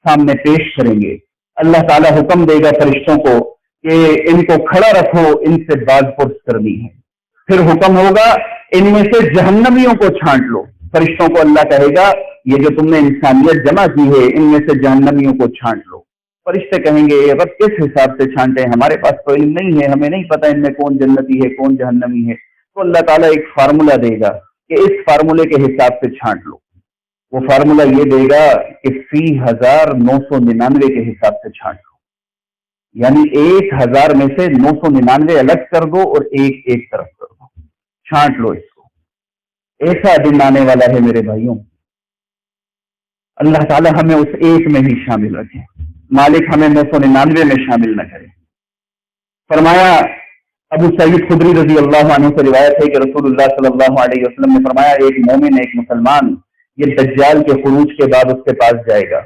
سامنے پیش کریں گے۔ اللہ تعالیٰ حکم دے گا فرشتوں کو کہ ان کو کھڑا رکھو، ان سے باز پرس کرنی ہے۔ پھر حکم ہوگا ان میں سے جہنمیوں کو چھانٹ لو۔ فرشتوں کو اللہ کہے گا یہ جو تم نے انسانیت جمع کی ہے ان میں سے جہنمیوں کو چھانٹ لو۔ فرشتے کہیں گے اے رب کس حساب سے چھانٹے ہیں، ہمارے پاس تو علم نہیں ہے، ہمیں نہیں پتا ان میں کون جنتی ہے کون جہنمی ہے۔ تو اللہ تعالیٰ ایک فارمولہ دے گا کہ اس فارمولے کے حساب سے چھانٹ لو۔ وہ فارمولہ یہ دے گا کہ فی 1999 کے حساب سے چھانٹ لو، یعنی 1000 میں سے 999 الگ کر دو اور ایک طرف کر دو، چھانٹ لو اس کو۔ ایسا دن آنے والا ہے میرے بھائیوں، اللہ تعالیٰ ہمیں اس ایک میں ہی شامل رکھے، مالک ہمیں 999 میں شامل نہ کرے۔ فرمایا ابو سعید خدری رضی اللہ عنہ سے روایت ہے کہ رسول اللہ صلی اللہ علیہ وسلم نے فرمایا ایک مومن، ایک مسلمان، یہ دجال کے خروج کے بعد اس کے پاس جائے گا،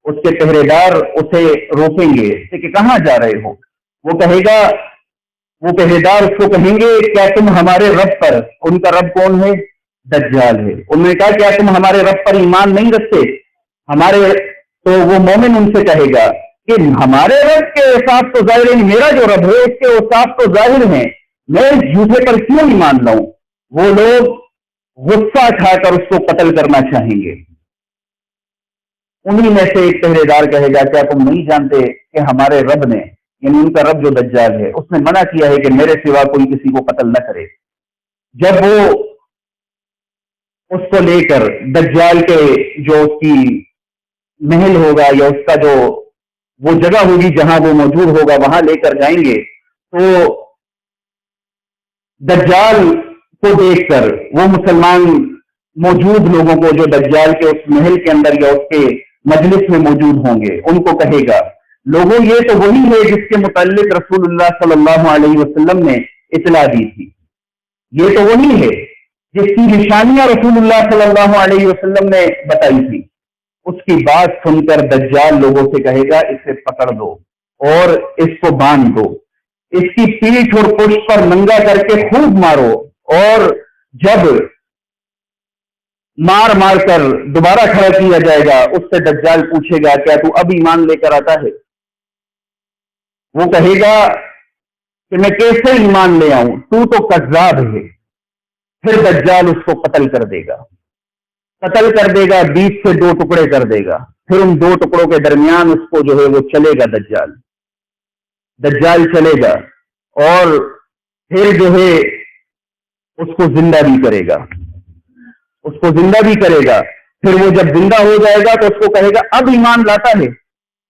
اس کے پہرے دار اسے روکیں گے کہ کہاں جا رہے ہو؟ وہ کہے گا، وہ پہرے دار اس کو کہیں گے کیا تم ہمارے رب پر، ان کا رب کون ہے؟ دجال ہے۔ انہوں نے کہا کیا تم ہمارے رب پر ایمان نہیں رکھتے؟ تو وہ مومن ان سے کہے گا کہ ہمارے رب کے اوصاف تو ظاہر ہیں، میرا جو رب ہے اس کے اوصاف تو ظاہر ہیں، میں اس جھوٹے پر کیوں ایمان لاؤں؟ وہ لوگ غصہ کھا کر اس کو قتل کرنا چاہیں گے۔ انہی میں سے ایک پہرے دار کہے گا کیا تم نہیں جانتے کہ ہمارے رب نے، یعنی ان کا رب جو دجال ہے، اس نے منع کیا ہے کہ میرے سوا کوئی کسی کو قتل نہ کرے۔ جب وہ اس کو لے کر دجال کے جو اس کی محل ہوگا یا اس کا جو وہ جگہ ہوگی جہاں وہ موجود ہوگا وہاں لے کر جائیں گے، تو دجال کو دیکھ کر وہ مسلمان موجود لوگوں کو جو دجال کے اس محل کے اندر یا اس کے مجلس میں موجود ہوں گے ان کو کہے گا لوگوں یہ تو وہی ہے جس کے متعلق رسول اللہ صلی اللہ علیہ وسلم نے اطلاع دی تھی، یہ تو وہی ہے جس کی نشانیاں رسول اللہ صلی اللہ علیہ وسلم نے بتائی تھی۔ اس کی بات سن کر دجال لوگوں سے کہے گا اسے پکڑ دو اور اس کو باندھ دو، اس کی پیٹھ اور پشت پر ننگا کر کے خوب مارو، اور جب مار مار کر دوبارہ کھڑا کیا جائے گا اس سے دجال پوچھے گا کیا تو اب ایمان لے کر آتا ہے؟ وہ کہے گا کہ میں کیسے ایمان لے آؤں، تو کذاب ہے۔ پھر دجال اس کو قتل کر دے گا، 20 سے 2 ٹکڑے کر دے گا۔ پھر ان 2 ٹکڑوں کے درمیان اس کو جو ہے وہ چلے گا دجال چلے گا، اور پھر جو ہے اس کو زندہ بھی کرے گا، پھر وہ جب زندہ ہو جائے گا تو اس کو کہے گا اب ایمان لاتا ہے؟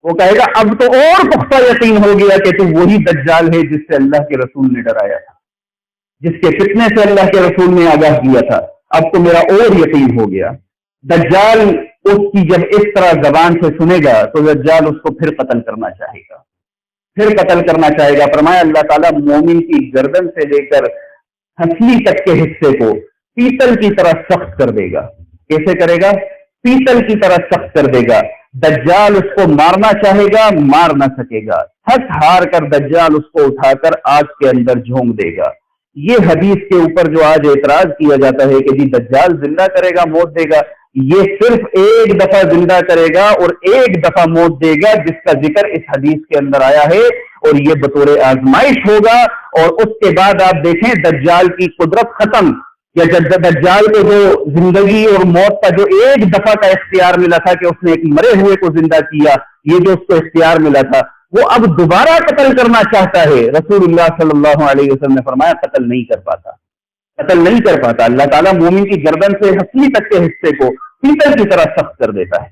وہ کہے گا اب تو اور پختہ یقین ہو گیا کہ تو وہی دجال ہے جس سے اللہ کے رسول نے ڈرایا تھا، جس کے فتنے سے اللہ کے رسول نے آگاہ کیا تھا۔ اب تو میرا اور یقین ہو گیا۔ دجال اس کی جب اس طرح زبان سے سنے گا تو دجال اس کو پھر قتل کرنا چاہے گا، پھر قتل کرنا چاہے گا۔ فرمایا اللہ تعالیٰ مومن کی گردن سے لے کر ہنسلی تک کے حصے کو پیتل کی طرح سخت کر دے گا۔ کیسے کرے گا؟ پیتل کی طرح سخت کر دے گا۔ دجال اس کو مارنا چاہے گا، مار نہ سکے گا۔ تھک ہار کر دجال اس کو اٹھا کر آگ کے اندر جھونک دے گا۔ یہ حدیث کے اوپر جو آج اعتراض کیا جاتا ہے کہ جی دجال زندہ کرے گا، موت دے گا، یہ صرف ایک دفعہ زندہ کرے گا اور ایک دفعہ موت دے گا، جس کا ذکر اس حدیث کے اندر آیا ہے، اور یہ بطور آزمائش ہوگا۔ اور اس کے بعد آپ دیکھیں دجال کی قدرت ختم، یا دجال کو جو زندگی اور موت کا جو ایک دفعہ کا اختیار ملا تھا کہ اس نے ایک مرے ہوئے کو زندہ کیا، یہ جو اس کو اختیار ملا تھا، وہ اب دوبارہ قتل کرنا چاہتا ہے۔ رسول اللہ صلی اللہ علیہ وسلم نے فرمایا قتل نہیں کر پاتا، قتل نہیں کر پاتا۔ اللہ تعالیٰ مومن کی گردن سے ہنسلی تک کے حصے کو پیتل کی طرح سخت کر دیتا ہے۔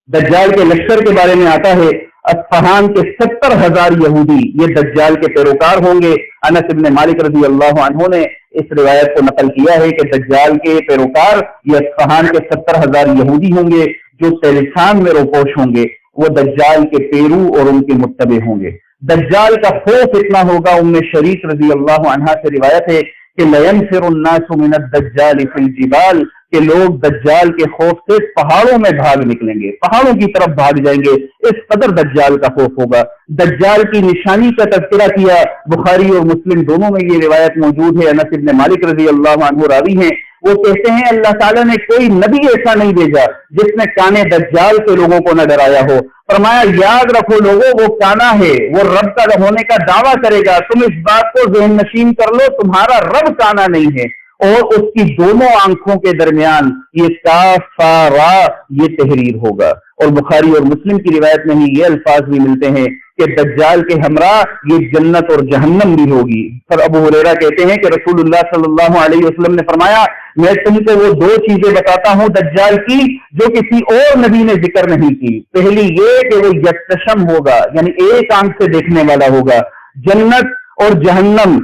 دجال کے لشکر کے بارے میں آتا ہے اصفہان کے 70,000 یہودی یہ دجال کے پیروکار ہوں گے۔ انس ابن مالک رضی اللہ عنہ نے اس روایت کو نقل کیا ہے کہ دجال کے پیروکار یہ اصفہان کے 70,000 یہودی ہوں گے جو تلسان میں روپوش ہوں گے، وہ دجال کے پیرو اور ان کے متبع ہوں گے۔ دجال کا خوف اتنا ہوگا، ام شریک رضی اللہ عنہا سے روایت ہے کہ لَيَنْفِرُ النَّاسُ مِنَ الدَّجَّالِ فِي الْجِبَالِ کہ لوگ دجال کے خوف سے پہاڑوں میں بھاگ نکلیں گے، پہاڑوں کی طرف بھاگ جائیں گے، اس قدر دجال کا خوف ہوگا۔ دجال کی نشانی کا تذکرہ کیا، بخاری اور مسلم دونوں میں یہ روایت موجود ہے۔ انس ابن مالک رضی اللہ عنہ راوی ہیں، وہ کہتے ہیں اللہ تعالیٰ نے کوئی نبی ایسا نہیں بھیجا جس نے کانے دجال سے لوگوں کو نہ ڈرایا ہو۔ فرمایا یاد رکھو لوگوں، وہ کانا ہے، وہ رب کا ہونے کا دعویٰ کرے گا، تم اس بات کو ذہن نشین کر لو، تمہارا رب کانا نہیں ہے، اور اس کی دونوں آنکھوں کے درمیان یہ کافارا یہ تحریر ہوگا۔ اور بخاری اور مسلم کی روایت میں ہی یہ الفاظ بھی ملتے ہیں کہ دجال کے ہمراہ یہ جنت اور جہنم بھی ہوگی۔ پھر ابو ہریرہ کہتے ہیں کہ رسول اللہ صلی اللہ علیہ وسلم نے فرمایا میں تم کو وہ دو چیزیں بتاتا ہوں دجال کی جو کسی اور نبی نے ذکر نہیں کی۔ پہلی یہ کہ وہ یکتشم ہوگا، یعنی ایک آنکھ سے دیکھنے والا ہوگا، جنت اور جہنم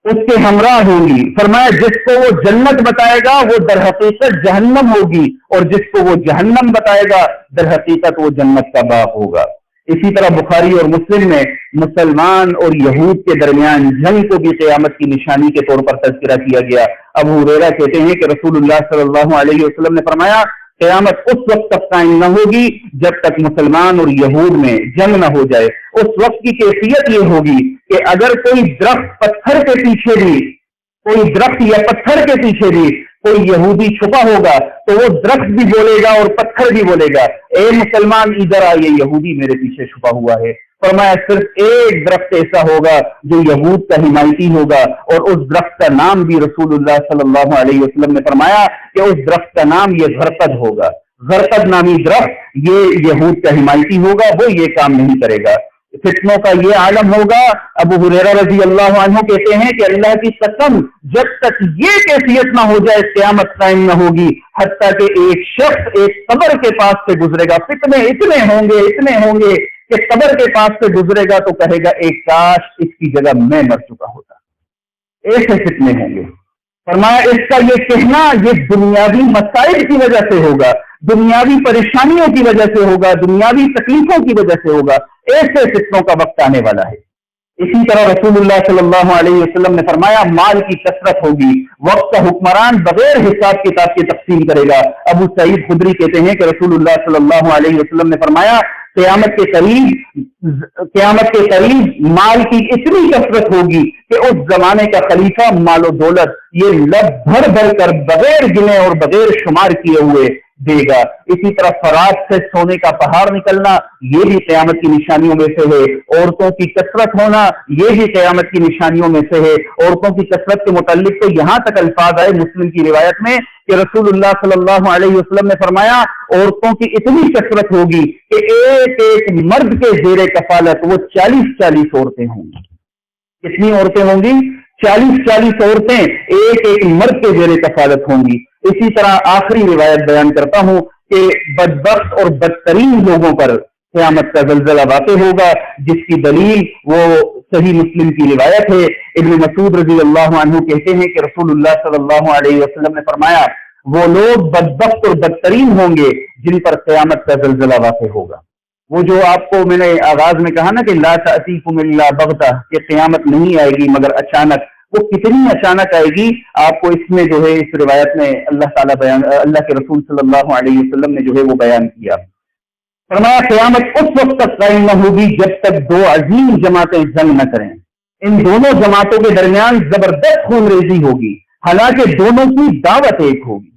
اس کے ہمراہ ہوں گی۔ فرمایا جس کو وہ جنت بتائے گا وہ در حقیقت جہنم ہوگی، اور جس کو وہ جہنم بتائے گا در حقیقت وہ جنت کا باغ ہوگا۔ اسی طرح بخاری اور مسلم میں مسلمان اور یہود کے درمیان جنگ کو بھی قیامت کی نشانی کے طور پر تذکرہ کیا گیا۔ ابو ہریرہ کہتے ہیں کہ رسول اللہ صلی اللہ علیہ وسلم نے فرمایا قیامت اس وقت تک قائم نہ ہوگی جب تک مسلمان اور یہود میں جنگ نہ ہو جائے۔ اس وقت کی کیفیت یہ ہوگی کہ اگر کوئی درخت پتھر کے پیچھے بھی، کوئی درخت یا پتھر کے پیچھے بھی کوئی یہودی چھپا ہوگا تو وہ درخت بھی بولے گا اور پتھر بھی بولے گا اے مسلمان ادھر آ، یہ یہودی میرے پیچھے چھپا ہوا ہے۔ فرمایا صرف ایک درخت ایسا ہوگا جو یہود کا حمایتی ہوگا، اور اس درخت کا نام بھی رسول اللہ صلی اللہ علیہ وسلم نے فرمایا کہ اس درخت کا نام یہ غرقد ہوگا۔ غرقد نامی درخت یہ یہود کا حمایتی ہوگا، وہ یہ کام نہیں کرے گا۔ فتنوں کا یہ عالم ہوگا۔ ابو ہریرہ رضی اللہ عنہ کہتے ہیں کہ اللہ کی قسم جب تک یہ کیفیت نہ ہو جائے قیامت قائم نہ ہوگی حتیٰ کہ ایک شخص ایک قبر کے پاس سے گزرے گا، فتنے اتنے ہوں گے کہ قبر کے پاس سے گزرے گا تو کہے گا ایک کاش اس کی جگہ میں مر چکا ہوتا۔ ایسے فتنے ہوں گے۔ فرمایا اس کا یہ کہنا یہ دنیاوی مسائل کی وجہ سے ہوگا، دنیاوی پریشانیوں کی وجہ سے ہوگا، دنیاوی تکلیفوں کی وجہ سے ہوگا۔ ایسے فتنوں کا وقت آنے والا ہے۔ اسی طرح رسول اللہ صلی اللہ علیہ وسلم نے فرمایا مال کی کثرت ہوگی، وقت کا حکمران بغیر حساب کتاب کے تقسیم کرے گا۔ ابو سعید خدری کہتے ہیں کہ رسول اللہ صلی اللہ علیہ وسلم نے فرمایا قیامت کے قریب مال کی اتنی کثرت ہوگی کہ اس زمانے کا خلیفہ مال و دولت یہ لب بھر بھر کر بغیر گنے اور بغیر شمار کیے ہوئے دے گا۔ اسی طرح فرات سے سونے کا پہاڑ نکلنا یہ بھی قیامت کی نشانیوں میں سے ہے۔ عورتوں کی کثرت ہونا یہ بھی قیامت کی نشانیوں میں سے ہے۔ عورتوں کی کثرت کے متعلق تو یہاں تک الفاظ آئے مسلم کی روایت میں کہ رسول اللہ صلی اللہ علیہ وسلم نے فرمایا عورتوں کی اتنی کثرت ہوگی کہ ایک ایک مرد کے زیر کفالت وہ 40 عورتیں ہوں گی۔ کتنی عورتیں ہوں گی؟ 40 عورتیں ایک ایک مرد کے زیر کفالت ہوں گی۔ اسی طرح آخری روایت بیان کرتا ہوں کہ بدبخت اور بدترین لوگوں پر قیامت کا زلزلہ واقع ہوگا، جس کی دلیل وہ صحیح مسلم کی روایت ہے، ابن مسعود رضی اللہ عنہ کہتے ہیں کہ رسول اللہ صلی اللہ علیہ وسلم نے فرمایا وہ لوگ بدبخت اور بدترین ہوں گے جن پر قیامت کا زلزلہ واقع ہوگا۔ وہ جو آپ کو میں نے آغاز میں کہا نا کہ لا تأتیکم الا بغتہ، کہ قیامت نہیں آئے گی مگر اچانک، وہ کتنی اچانک آئے گی آپ کو اس میں جو ہے اس روایت میں اللہ کے رسول صلی اللہ علیہ وسلم نے جو ہے وہ بیان کیا۔ فرمایا قیامت اس وقت تک قائم نہ ہوگی جب تک دو عظیم جماعتیں جنگ نہ کریں، ان دونوں جماعتوں کے درمیان زبردست خون ریزی ہوگی، حالانکہ دونوں کی دعوت ایک ہوگی،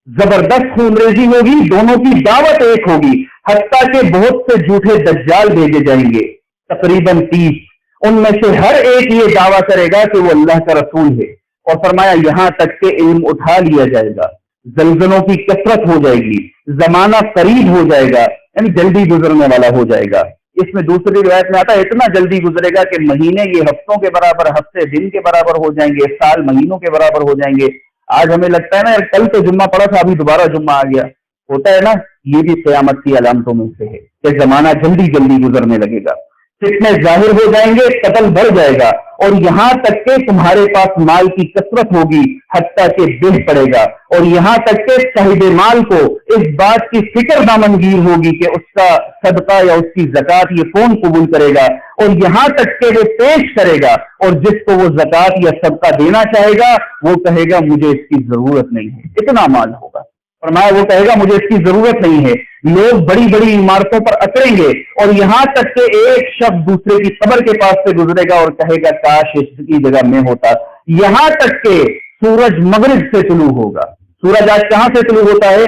زبردست خون ریزی ہوگی، دونوں کی دعوت ایک ہوگی، حتیٰ کہ بہت سے جھوٹے دجال بھیجے جائیں گے، تقریباً 30، ان میں سے ہر ایک یہ دعویٰ کرے گا کہ وہ اللہ کا رسول ہے، اور فرمایا یہاں تک کہ علم اٹھا لیا جائے گا، زلزلوں کی کثرت ہو جائے گی، زمانہ قریب ہو جائے گا، یعنی جلدی گزرنے والا ہو جائے گا۔ اس میں دوسری روایت میں آتا ہے اتنا جلدی گزرے گا کہ مہینے یہ ہفتوں کے برابر، ہفتے دن کے برابر ہو جائیں گے، سال مہینوں کے برابر ہو جائیں گے۔ آج ہمیں لگتا ہے نا یار کل تو جمعہ پڑا تھا، ابھی دوبارہ جمعہ آ گیا، ہوتا ہے نا، یہ بھی قیامت کی علامتوں میں سے ہے کہ زمانہ جلدی جلدی گزرنے لگے گا، فتنے ظاہر ہو جائیں گے، قتل بڑھ جائے گا، اور یہاں تک کہ تمہارے پاس مال کی کثرت ہوگی حتیٰ کہ بہ پڑے گا، اور یہاں تک کہ صاحب مال کو اس بات کی فکر دامنگیر ہوگی کہ اس کا صدقہ یا اس کی زکوٰۃ یہ کون قبول کرے گا، اور یہاں تک کہ وہ پیش کرے گا، اور جس کو وہ زکوٰۃ یا صدقہ دینا چاہے گا وہ کہے گا مجھے اس کی ضرورت نہیں ہے، اتنا مال ہوگا، فرمایا وہ کہے گا مجھے اس کی ضرورت نہیں ہے۔ لوگ بڑی بڑی عمارتوں پر اکڑیں گے، اور یہاں تک کہ ایک شخص دوسرے کی قبر کے پاس سے گزرے گا اور کہے گا کاش اس کی جگہ میں ہوتا، یہاں تک کہ سورج مغرب سے طلوع ہوگا۔ سورج آج کہاں سے طلوع ہوتا ہے؟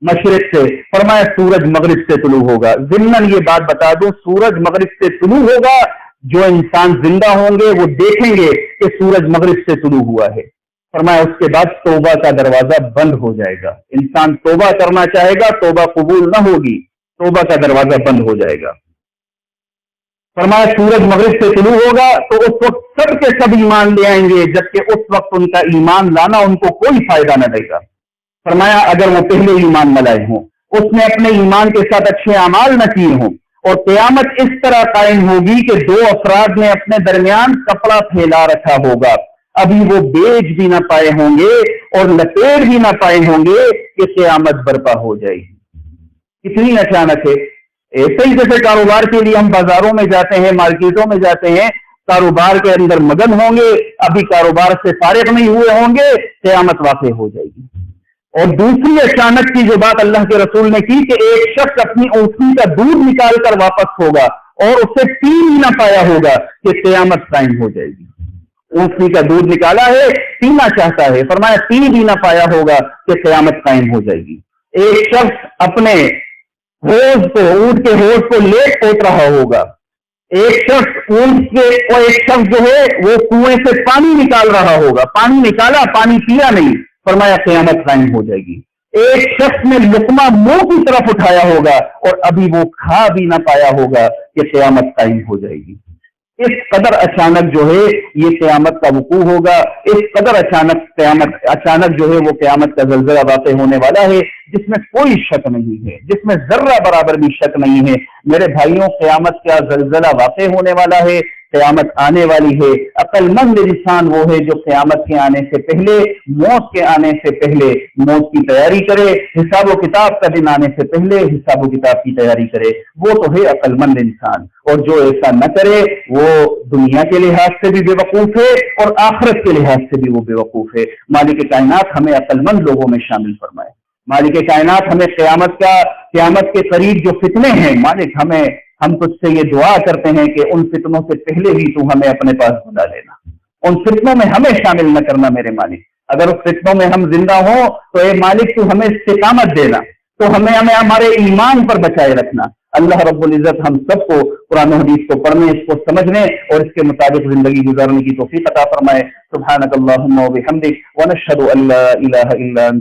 مشرق سے، فرمایا سورج مغرب سے طلوع ہوگا۔ ضمن یہ بات بتا دوں، سورج مغرب سے طلوع ہوگا، جو انسان زندہ ہوں گے وہ دیکھیں گے کہ سورج مغرب سے طلوع ہوا ہے، فرمایا اس کے بعد توبہ کا دروازہ بند ہو جائے گا، انسان توبہ کرنا چاہے گا توبہ قبول نہ ہوگی، توبہ کا دروازہ بند ہو جائے گا۔ فرمایا سورج مغرب سے طلوع ہوگا تو اس وقت سب کے سب ایمان لے آئیں گے، جبکہ اس وقت ان کا ایمان لانا ان کو کوئی فائدہ نہ دے گا۔ فرمایا اگر وہ پہلے ایمان نہ لائے ہوں، اس نے اپنے ایمان کے ساتھ اچھے اعمال نہ کیے ہوں، اور قیامت اس طرح قائم ہوگی کہ دو افراد نے اپنے درمیان کپڑا پھیلا رکھا ہوگا، ابھی وہ بیچ بھی نہ پائے ہوں گے اور لپیٹ بھی نہ پائے ہوں گے کہ قیامت برپا ہو جائے گی۔ کتنی اچانک ہے، ایسے ہی جیسے کاروبار کے لیے ہم بازاروں میں جاتے ہیں، مارکیٹوں میں جاتے ہیں، کاروبار کے اندر مگن ہوں گے، ابھی کاروبار سے فارغ نہیں ہوئے ہوں گے، قیامت واقع ہو جائے گی۔ اور دوسری اچانک کی جو بات اللہ کے رسول نے کی کہ ایک شخص اپنی اونٹنی کا دودھ نکال کر واپس ہوگا اور اسے پی ہی نہ پایا ہوگا کہ قیامت قائم ہو جائے گی۔ اونٹنی کا دودھ نکالا ہے، پینا چاہتا ہے، فرمایا پی بھی نہ پایا ہوگا کہ قیامت قائم ہو جائے گی۔ ایک شخص اپنے ہوز کو، اونٹ کے ہوز کو لیٹ پوت رہا ہوگا، ایک شخص جو ہے وہ کنویں سے پانی نکال رہا ہوگا، پانی نکالا پانی پیا نہیں، فرمایا قیامت قائم ہو جائے گی۔ ایک شخص نے لقمہ منہ کی طرف اٹھایا ہوگا اور ابھی وہ کھا بھی نہ پایا ہوگا کہ قیامت قائم ہو جائے گی۔ اس قدر اچانک جو ہے یہ قیامت کا وقوع ہوگا، اس قدر اچانک جو ہے وہ قیامت کا زلزلہ واقع ہونے والا ہے، جس میں کوئی شک نہیں ہے، جس میں ذرہ برابر بھی شک نہیں ہے۔ میرے بھائیوں قیامت کا زلزلہ واقع ہونے والا ہے، قیامت آنے والی ہے۔ عقل مند انسان وہ ہے جو قیامت کے آنے سے پہلے، موت کے آنے سے پہلے موت کی تیاری کرے، حساب و کتاب کا دن آنے سے پہلے حساب و کتاب کی تیاری کرے، وہ تو ہے عقل مند انسان۔ اور جو ایسا نہ کرے وہ دنیا کے لحاظ سے بھی بے وقوف ہے اور آخرت کے لحاظ سے بھی وہ بے وقوف ہے۔ مالک کائنات ہمیں عقل مند لوگوں میں شامل فرمائے۔ مالک کائنات ہمیں قیامت کے قریب جو فتنے ہیں، مالک ہم تجھ سے یہ دعا کرتے ہیں کہ ان فتنوں سے پہلے ہی تو ہمیں اپنے پاس بلا لینا، ان فتنوں میں ہمیں شامل نہ کرنا میرے مالک۔ اگر اس فتنوں میں ہم زندہ ہوں تو اے مالک تو ہمیں استقامت دینا، تو ہمیں ہمارے ایمان پر بچائے رکھنا۔ اللہ رب العزت ہم سب کو قرآن و حدیث کو پڑھنے، اس کو سمجھنے اور اس کے مطابق زندگی گزارنے کی توفیق عطا فرمائے۔ سبحانک اللہم و بحمدک ونشہد ان لا الہ الا انت